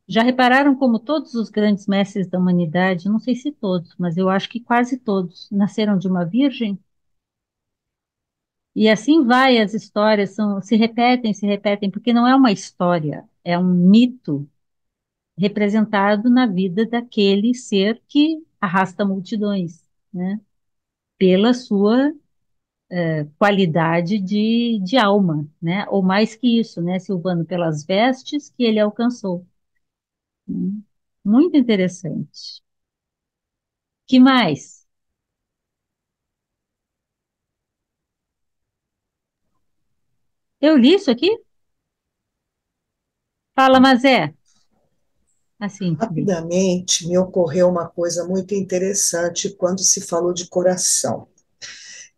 Já repararam como todos os grandes mestres da humanidade, não sei se todos, mas eu acho que quase todos, nasceram de uma virgem? E assim vai, as histórias se repetem, porque não é uma história, é um mito representado na vida daquele ser que arrasta multidões, né? Pela sua qualidade de alma, né? Ou mais que isso, né, Silvano, pelas vestes que ele alcançou. Muito interessante. Que mais? Eu li isso aqui? Fala, Mazé. Assim, li. Rapidamente, me ocorreu uma coisa muito interessante quando se falou de coração,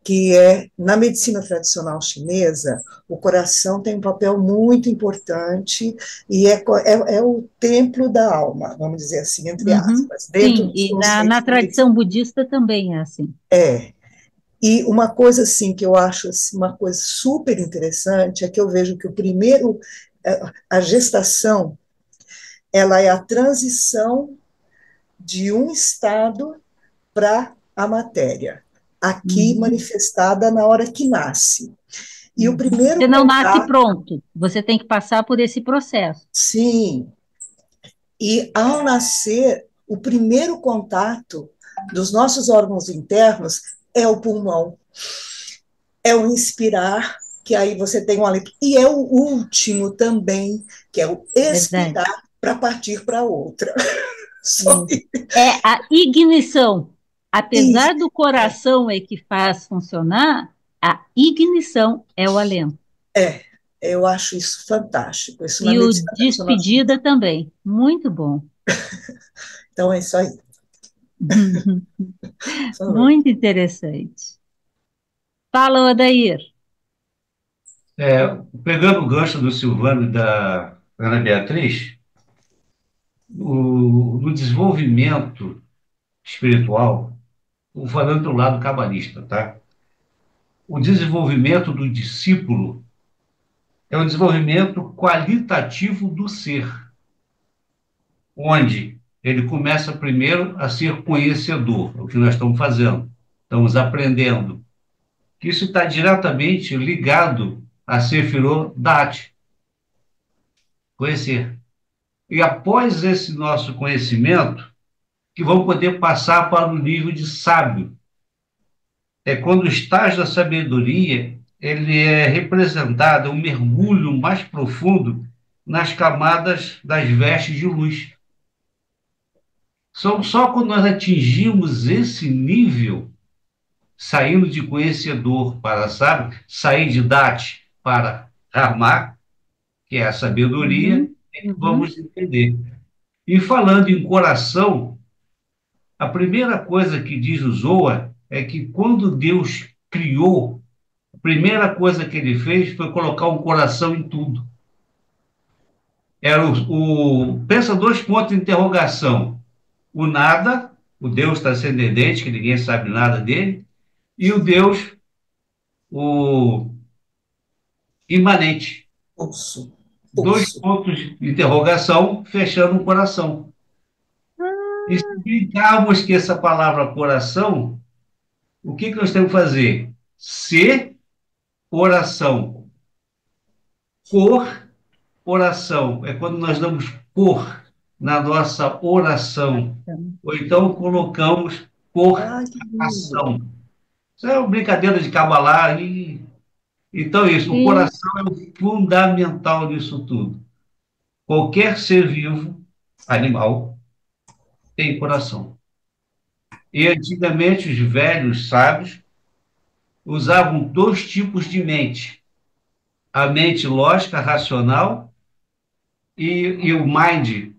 que é, na medicina tradicional chinesa, o coração tem um papel muito importante e é o templo da alma, vamos dizer assim, entre Uhum. aspas, dentro Sim, dos e na conceitos da medicina. tradição budista também é assim. É. E uma coisa assim que eu acho assim, uma coisa super interessante é que eu vejo que o primeiro, a gestação, ela é a transição de um estado para a matéria, aqui Uhum. manifestada na hora que nasce. E o Uhum. primeiro Você não nasce contato, pronto, você tem que passar por esse processo. sim, e ao nascer, o primeiro contato dos nossos órgãos internos é o pulmão, é o inspirar, que aí você tem um alento, e é o último também, que é o Verdade. expirar para partir para outra. Só Isso. É a ignição. isso. Apesar do coração é que faz funcionar, a ignição é o alento. É, eu acho isso fantástico. Isso na E o medicina tradicional despedida chinesa. também. Muito bom. Então é isso aí. Falou. Muito interessante. Fala, Odair. Pegando o gancho do Silvano e da Ana Beatriz, no desenvolvimento espiritual, vou falando do lado cabalista, tá? O desenvolvimento do discípulo é um desenvolvimento qualitativo do ser, onde ele começa primeiro a ser conhecedor, é o que nós estamos fazendo, estamos aprendendo. Isso está diretamente ligado a Sefirot, conhecer. E após esse nosso conhecimento, que vamos poder passar para o nível de sábio. É quando o estágio da sabedoria ele é representado, um mergulho mais profundo nas camadas das vestes de luz. Só quando nós atingimos esse nível, saindo de conhecedor para sábio, sair de Date para Ramá, que é a sabedoria, Uhum, é que uhum, vamos entender. E falando em coração, a primeira coisa que diz o Zohar é que quando Deus criou, a primeira coisa que ele fez foi colocar um coração em tudo. Pensa dois pontos de interrogação. O nada, o Deus transcendente, que ninguém sabe nada dele, e o Deus, o imanente. Pulso, Dois pulso. pontos de interrogação fechando um coração. E se brincarmos que essa palavra coração, o que nós temos que fazer? Ser oração. Cor, oração. É quando nós damos cor na nossa oração. bacana. Ou então colocamos cor, Ai, que lindo. ação. Isso é uma brincadeira de cabalá. Então, isso, o Sim, coração é o fundamental nisso tudo. Qualquer ser vivo, animal, tem coração. E antigamente os velhos sábios usavam dois tipos de mente: a mente lógica, racional, e o mind,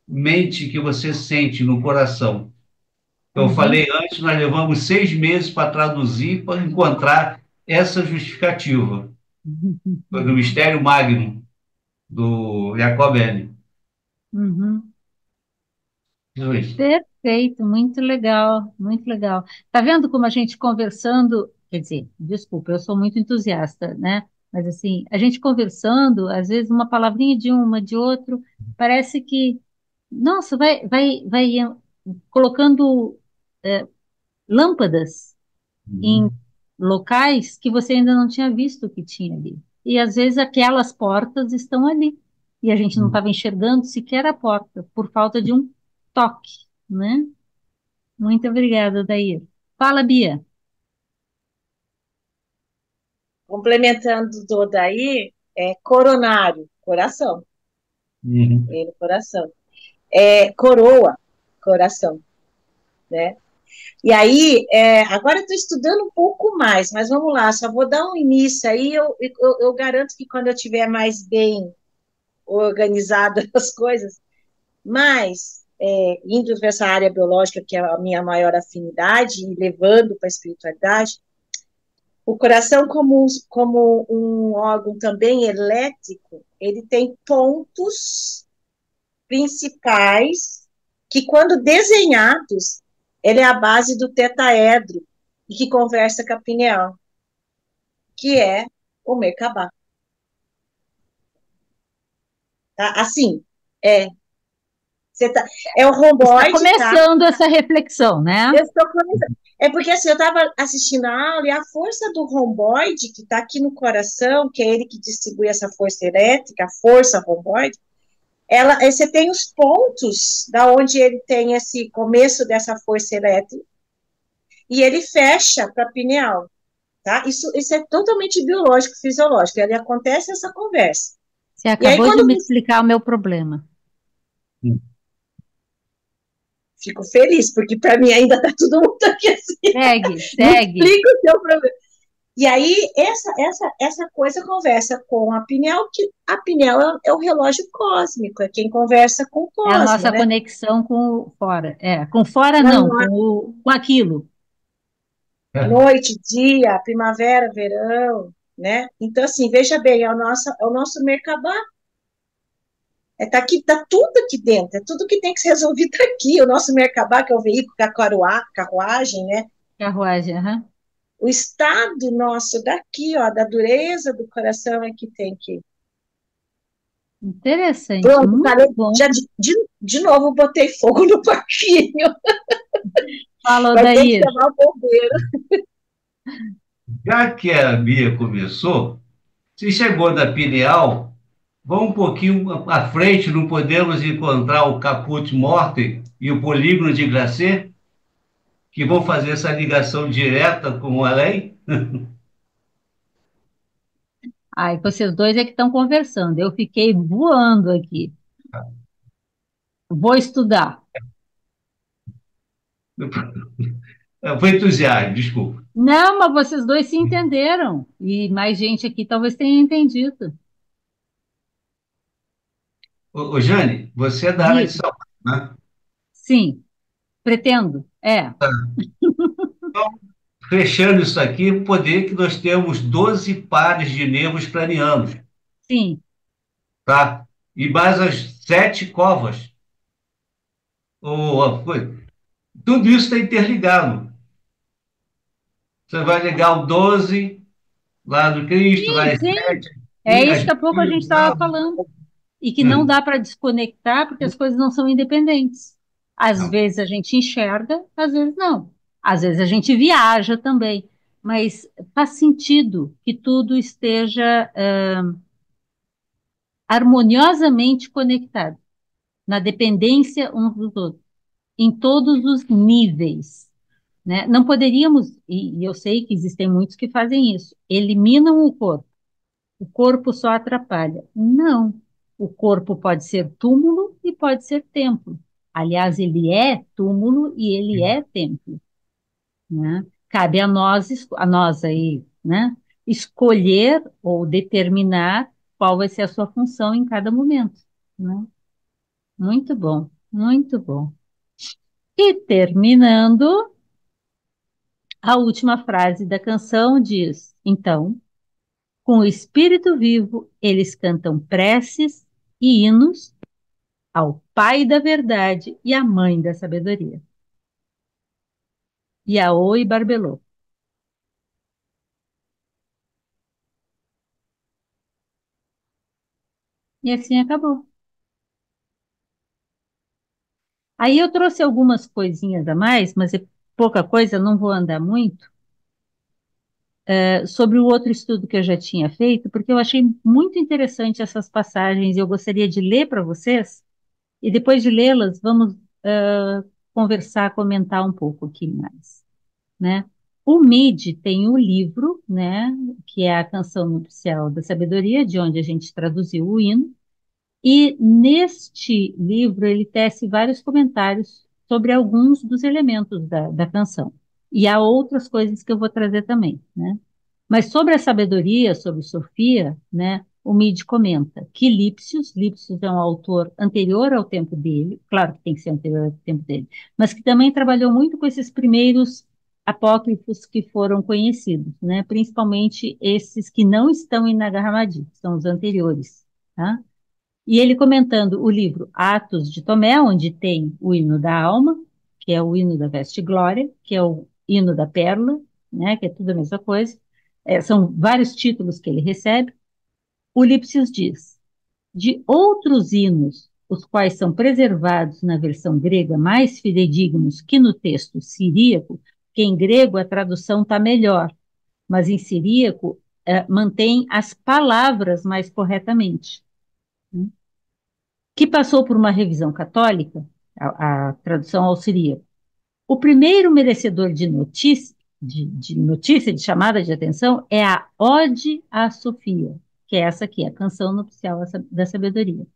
mente que você sente no coração. Eu uhum. falei antes, nós levamos 6 meses para traduzir, para encontrar essa justificativa. Foi do Mistério Magnum, do Jacob N. Uhum. Jesus. Perfeito, muito legal, muito legal. Tá vendo como a gente conversando, quer dizer, desculpa, eu sou muito entusiasta, né? Mas assim, a gente conversando, às vezes uma palavrinha de uma, de outro, parece que, nossa, vai colocando lâmpadas em locais que você ainda não tinha visto que tinha ali. E às vezes aquelas portas estão ali. E a gente não estava enxergando sequer a porta, por falta de um toque, né? Muito obrigada, Dair. Fala, Bia. Complementando do daí, é coronário, coração, Uhum. ele, coração. É coroa, coração, né? E aí, agora eu estou estudando um pouco mais, mas vamos lá, só vou dar um início aí, eu garanto que quando eu tiver mais bem organizada as coisas, mas indo para essa área biológica, que é a minha maior afinidade, e levando para a espiritualidade, o coração, como um órgão também elétrico, ele tem pontos principais que, quando desenhados, ele é a base do tetaedro e que conversa com a pineal, que é o Merkabah. Tá? Assim, é, você tá, é o Está romboide, tá? começando essa reflexão, né? Eu estou começando. É porque assim, eu estava assistindo a aula e a força do romboide, que está aqui no coração, que é ele que distribui essa força elétrica, a força romboide, você tem os pontos da onde ele tem esse começo dessa força elétrica e ele fecha para a pineal, tá? Isso é totalmente biológico, fisiológico. Ali acontece essa conversa. Você E aí acabou de quando me explicar o meu problema. fico feliz, porque para mim ainda está tudo muito aqui assim. Segue, Me segue. explica o seu problema. E aí, essa coisa conversa com a pineal, que a pineal é o relógio cósmico, é quem conversa com o É a cosmo, nossa né? conexão com o fora. É, com fora Na não, com aquilo. noite, dia, primavera, verão. né? Então, assim, veja bem, é o nosso Merkabah. Tá aqui, tá tudo aqui dentro, é tudo que tem que ser resolvido aqui. O nosso Merkabah, que é o veículo, que é a carruagem, né? Carruagem, aham. O estado nosso daqui, ó, da dureza do coração é que tem que. Interessante, Pronto, muito falei, bom. já de novo botei fogo no parquinho. Fala, Vai ter que Odair. chamar o bombeiro. Já que a Bia começou, se chegou da pineal, vamos um pouquinho à frente, não podemos encontrar o Caput Morte e o polígono de Glacé, que vão fazer essa ligação direta com o além? Ai, vocês dois é que estão conversando. Eu fiquei voando aqui. Vou estudar. Foi entusiasmo, desculpa. Não, mas vocês dois se entenderam. E mais gente aqui talvez tenha entendido. Ô, Jane, você é da área de Diga. saúde, né? Sim, pretendo. É, Fechando isso aqui, poder que nós temos 12 pares de nervos cranianos, sim. tá? E mais as 7 covas. Tudo isso está interligado. Você vai ligar o 12 lá do Cristo, Sim, vai as sim. 7, É as isso que há pouco a gente estava falando. E que não dá para desconectar porque as coisas não são independentes. Às Não. vezes a gente enxerga, às vezes não. Às vezes a gente viaja também. Mas faz sentido que tudo esteja harmoniosamente conectado, na dependência uns dos outros, em todos os níveis. Né? Não poderíamos, e eu sei que existem muitos que fazem isso, eliminam o corpo só atrapalha. Não, o corpo pode ser túmulo e pode ser templo. Aliás, ele é túmulo e ele é templo, né? Cabe a nós aí, né? Escolher ou determinar qual vai ser a sua função em cada momento, né? Muito bom, muito bom. E terminando, a última frase da canção diz: então, com o espírito vivo, eles cantam preces e hinos ao Pai da verdade e à Mãe da sabedoria. Yaô e Barbelô. E assim acabou. Aí eu trouxe algumas coisinhas a mais, mas é pouca coisa, não vou andar muito, sobre o outro estudo que eu já tinha feito, porque eu achei muito interessante essas passagens e eu gostaria de ler para vocês, e depois de lê-las, vamos conversar, comentar um pouco aqui mais, né? O MID tem o livro, né, que é a Canção Nupcial da Sabedoria, de onde a gente traduziu o hino, e neste livro ele tece vários comentários sobre alguns dos elementos da canção. E há outras coisas que eu vou trazer também, né? Mas sobre a sabedoria, sobre Sofia, né, o Mide comenta que Lipsius é um autor anterior ao tempo dele, claro que tem que ser anterior ao tempo dele, mas que também trabalhou muito com esses primeiros apócrifos que foram conhecidos, né, principalmente esses que não estão em Nag Hammadi, que são os anteriores, tá? E ele comentando o livro Atos de Tomé, onde tem o hino da alma, que é o hino da veste glória, que é o hino da pérola, né, que é tudo a mesma coisa. São vários títulos que ele recebe. O Lipsius diz: de outros hinos, os quais são preservados na versão grega mais fidedignos que no texto siríaco, que em grego a tradução está melhor, mas em siríaco mantém as palavras mais corretamente, né? Que passou por uma revisão católica, a tradução auxiliar. O primeiro merecedor de notícia, de chamada de atenção, é a Ode à Sofia, que é essa aqui, a Canção Nupcial da Sabedoria,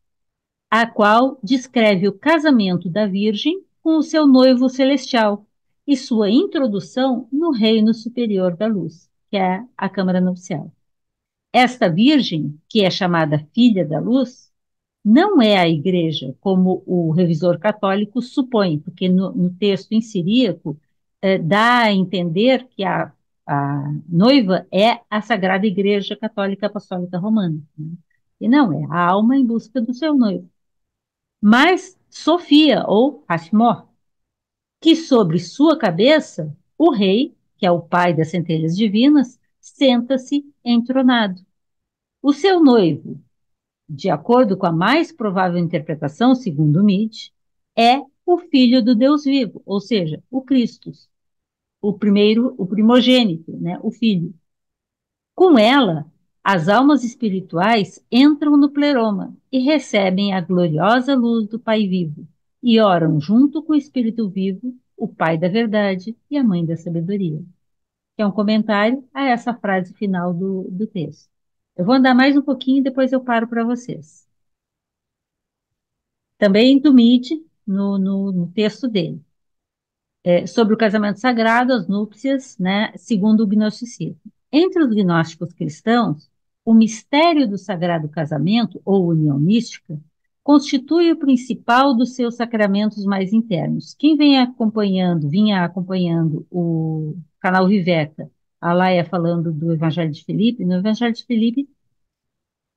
a qual descreve o casamento da Virgem com o seu noivo celestial e sua introdução no reino superior da luz, que é a Câmara Nupcial. Esta Virgem, que é chamada Filha da Luz, não é a igreja, como o revisor católico supõe, porque no texto em siríaco dá a entender que a a noiva é a Sagrada Igreja Católica Apostólica Romana, né? E não, é a alma em busca do seu noivo. Mas Sofia, ou Hashmor, que sobre sua cabeça o rei, que é o pai das centelhas divinas, senta-se entronado. O seu noivo, de acordo com a mais provável interpretação, segundo Mide, é o filho do Deus vivo, ou seja, o Cristo, o primeiro, o primogênito, né, o filho. Com ela, as almas espirituais entram no pleroma e recebem a gloriosa luz do Pai vivo e oram junto com o Espírito vivo, o Pai da verdade e a Mãe da sabedoria. Que é um comentário a essa frase final do texto. Eu vou andar mais um pouquinho e depois eu paro para vocês. Também do Mide, no texto dele, sobre o casamento sagrado, as núpcias, né, segundo o gnosticismo. Entre os gnósticos cristãos, o mistério do sagrado casamento, ou união mística, constitui o principal dos seus sacramentos mais internos. Quem vinha acompanhando o canal Viveca, a Laia falando do Evangelho de Filipe, no Evangelho de Filipe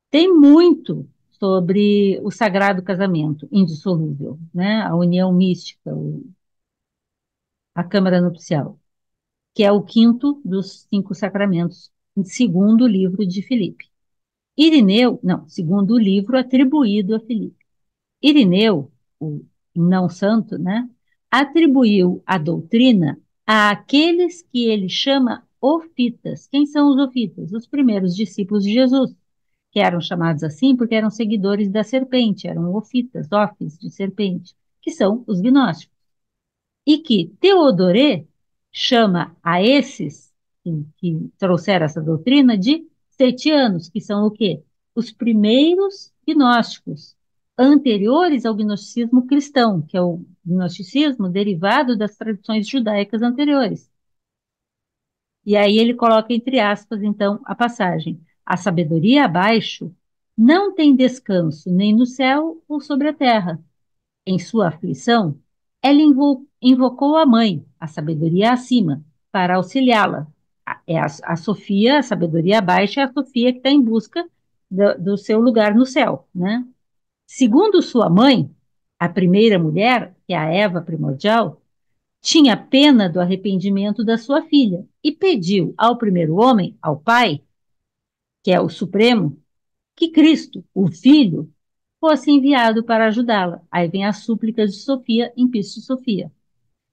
tem muito sobre o sagrado casamento indissolúvel, né? A união mística, a câmara nupcial, que é o quinto dos cinco sacramentos, segundo o livro de Filipe. Irineu, não, segundo o livro atribuído a Filipe. Irineu, o não santo, né, atribuiu a doutrina àqueles que ele chama ofitas. Quem são os ofitas? Os primeiros discípulos de Jesus, que eram chamados assim porque eram seguidores da serpente, eram ofitas, ofis de serpente, que são os gnósticos. E que Teodoré chama a esses que trouxeram essa doutrina de setianos, que são o quê? Os primeiros gnósticos, anteriores ao gnosticismo cristão, que é o gnosticismo derivado das tradições judaicas anteriores. E aí ele coloca entre aspas, então, a passagem: a sabedoria abaixo não tem descanso nem no céu ou sobre a terra. Em sua aflição, ela invocou a mãe, a sabedoria acima, para auxiliá-la. É a Sofia, a sabedoria abaixo, é a Sofia que está em busca do seu lugar no céu, né? Segundo sua mãe, a primeira mulher, que é a Eva primordial, tinha pena do arrependimento da sua filha e pediu ao primeiro homem, ao pai, que é o Supremo, que Cristo, o Filho, fosse enviado para ajudá-la. Aí vem as súplicas de Sofia em Pisto Sofia.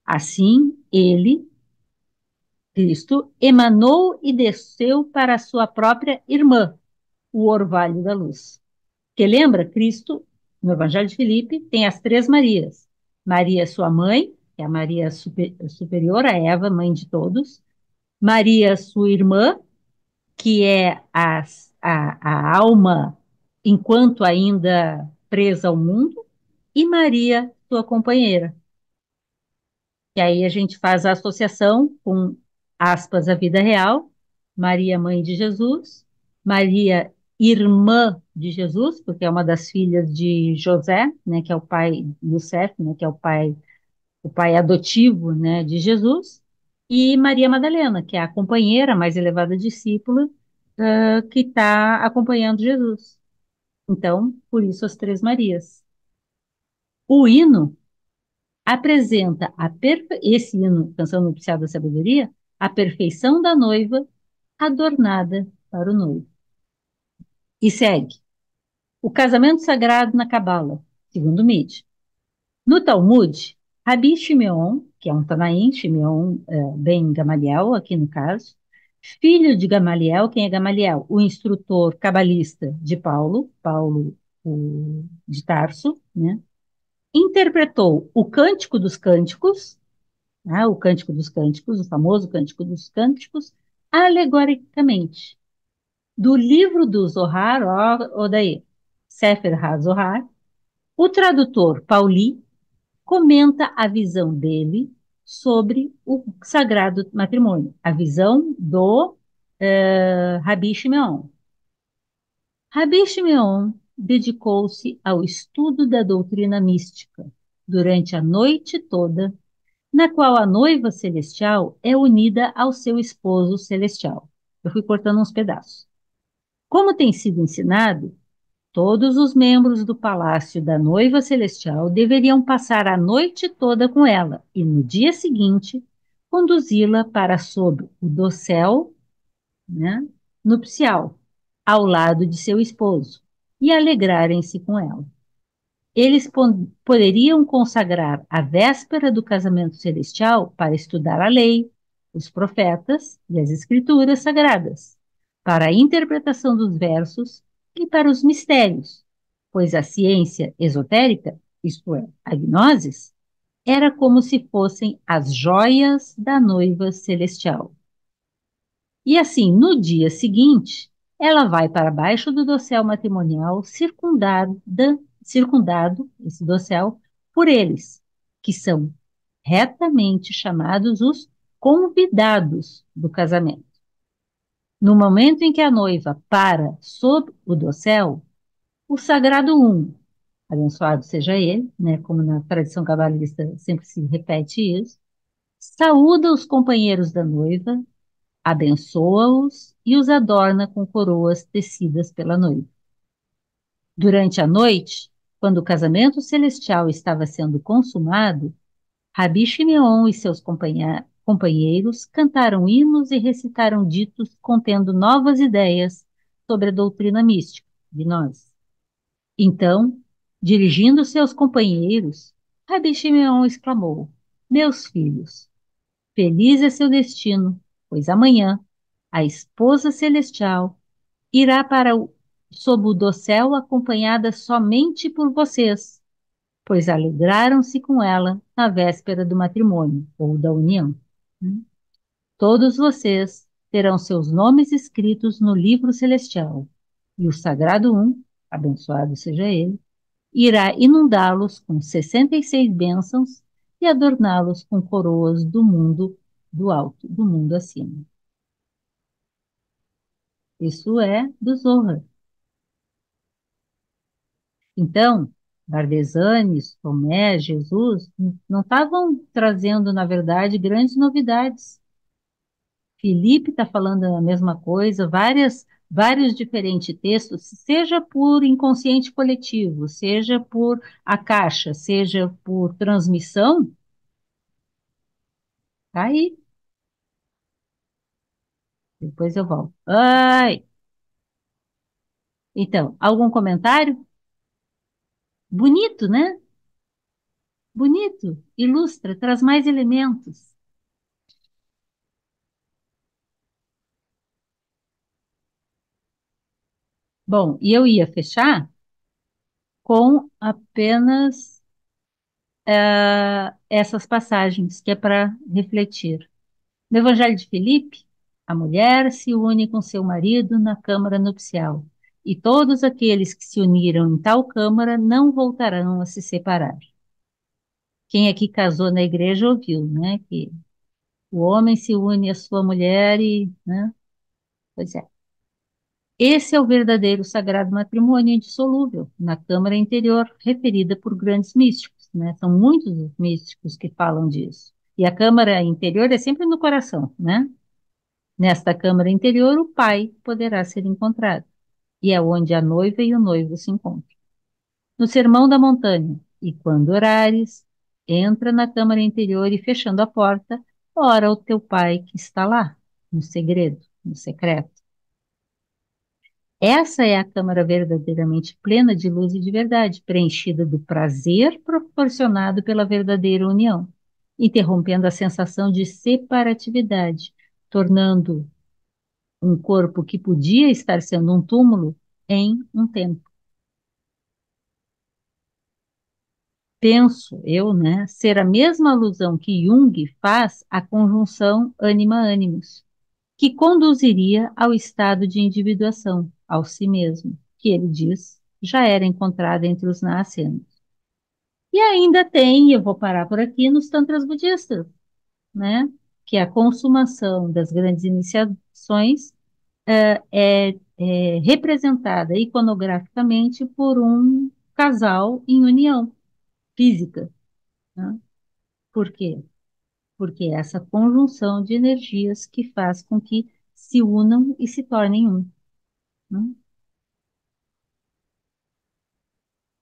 Assim, ele, Cristo, emanou e desceu para a sua própria irmã, o orvalho da luz. Porque lembra, Cristo, no Evangelho de Filipe, tem as três Marias. Maria, sua mãe, que é a Maria superior, a Eva, mãe de todos. Maria, sua irmã, que é a alma enquanto ainda presa ao mundo, e Maria, sua companheira. E aí a gente faz a associação com, aspas, a vida real, Maria, mãe de Jesus, Maria, irmã de Jesus, porque é uma das filhas de José, né, que é o pai Youssef, né, que é o pai adotivo, né, de Jesus, e Maria Madalena, que é a companheira, mais elevada discípula, que está acompanhando Jesus. Então, por isso as três Marias. O hino apresenta esse hino, Canção Nupcial da Sabedoria, a perfeição da noiva adornada para o noivo. E segue. O casamento sagrado na Cabala, segundo Mide. No Talmud, Rabi Shimeon, que é um Tanaim, Shimeon ben Gamaliel, aqui no caso, filho de Gamaliel, quem é Gamaliel? O instrutor cabalista de Paulo de Tarso, né? Interpretou o Cântico dos Cânticos, né, o Cântico dos Cânticos, o famoso Cântico dos Cânticos, alegoricamente, do livro do Zohar, ou daí, Sefer HaZohar. O tradutor Pauli comenta a visão dele sobre o sagrado matrimônio, a visão do Rabi Shimeon. Rabi Shimeon dedicou-se ao estudo da doutrina mística durante a noite toda na qual a noiva celestial é unida ao seu esposo celestial. Eu fui cortando uns pedaços. Como tem sido ensinado, todos os membros do palácio da noiva celestial deveriam passar a noite toda com ela e, no dia seguinte, conduzi-la para sob o dossel, né, nupcial, ao lado de seu esposo, e alegrarem-se com ela. Eles poderiam consagrar a véspera do casamento celestial para estudar a lei, os profetas e as escrituras sagradas, para a interpretação dos versos e para os mistérios, pois a ciência esotérica, isto é, a gnosis, era como se fossem as joias da noiva celestial. E assim, no dia seguinte, ela vai para baixo do dossel matrimonial, circundado, esse dossel, por eles, que são retamente chamados os convidados do casamento. No momento em que a noiva para sob o dossel, o sagrado um, abençoado seja ele, né, como na tradição cabalista sempre se repete isso, saúda os companheiros da noiva, abençoa-os e os adorna com coroas tecidas pela noiva. Durante a noite, quando o casamento celestial estava sendo consumado, Rabi Shimeon e seus companheiros cantaram hinos e recitaram ditos contendo novas ideias sobre a doutrina mística, gnose. Então, dirigindo seus companheiros, Rabi Shimeon exclamou: Meus filhos, feliz é seu destino, pois amanhã a esposa celestial irá sob o dossel acompanhada somente por vocês, pois alegraram-se com ela na véspera do matrimônio ou da união. Todos vocês terão seus nomes escritos no livro celestial, e o Sagrado Um, abençoado seja ele, irá inundá-los com 66 bênçãos e adorná-los com coroas do mundo do alto, do mundo acima. Isso é do Zohar. Então, Bardesanes, Tomé, Jesus não estavam trazendo, na verdade, grandes novidades. Filipe está falando a mesma coisa, vários diferentes textos, seja por inconsciente coletivo, seja por a caixa, seja por transmissão, tá aí. Depois eu volto. Ai! Então, algum comentário? Bonito, né? Bonito, ilustra, traz mais elementos. Bom, e eu ia fechar com apenas essas passagens, que é para refletir. No Evangelho de Filipe, a mulher se une com seu marido na câmara nupcial, e todos aqueles que se uniram em tal câmara não voltarão a se separar. Quem aqui casou na igreja ouviu, né, que o homem se une à sua mulher e, né, pois é. Esse é o verdadeiro sagrado matrimônio indissolúvel, na câmara interior, referida por grandes místicos, né? São muitos os místicos que falam disso. E a câmara interior é sempre no coração, né? Nesta câmara interior, o pai poderá ser encontrado, e é onde a noiva e o noivo se encontram. No Sermão da Montanha, e quando orares, entra na câmara interior e, fechando a porta, ora ao teu pai que está lá, no segredo, no secreto. Essa é a câmara verdadeiramente plena de luz e de verdade, preenchida do prazer proporcionado pela verdadeira união, interrompendo a sensação de separatividade, tornando um corpo que podia estar sendo um túmulo em um templo. Penso eu, né, ser a mesma alusão que Jung faz à conjunção ânima-ânimos, que conduziria ao estado de individuação, ao si mesmo, que ele diz já era encontrada entre os nascentes. E ainda tem, eu vou parar por aqui, nos tantras budistas, né, que a consumação das grandes iniciações é representada iconograficamente por um casal em união física, né? Por quê? porque é essa conjunção de energias que faz com que se unam e se tornem um. Né?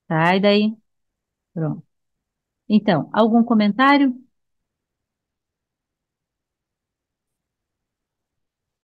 Tá, e daí? Pronto. Então, algum comentário?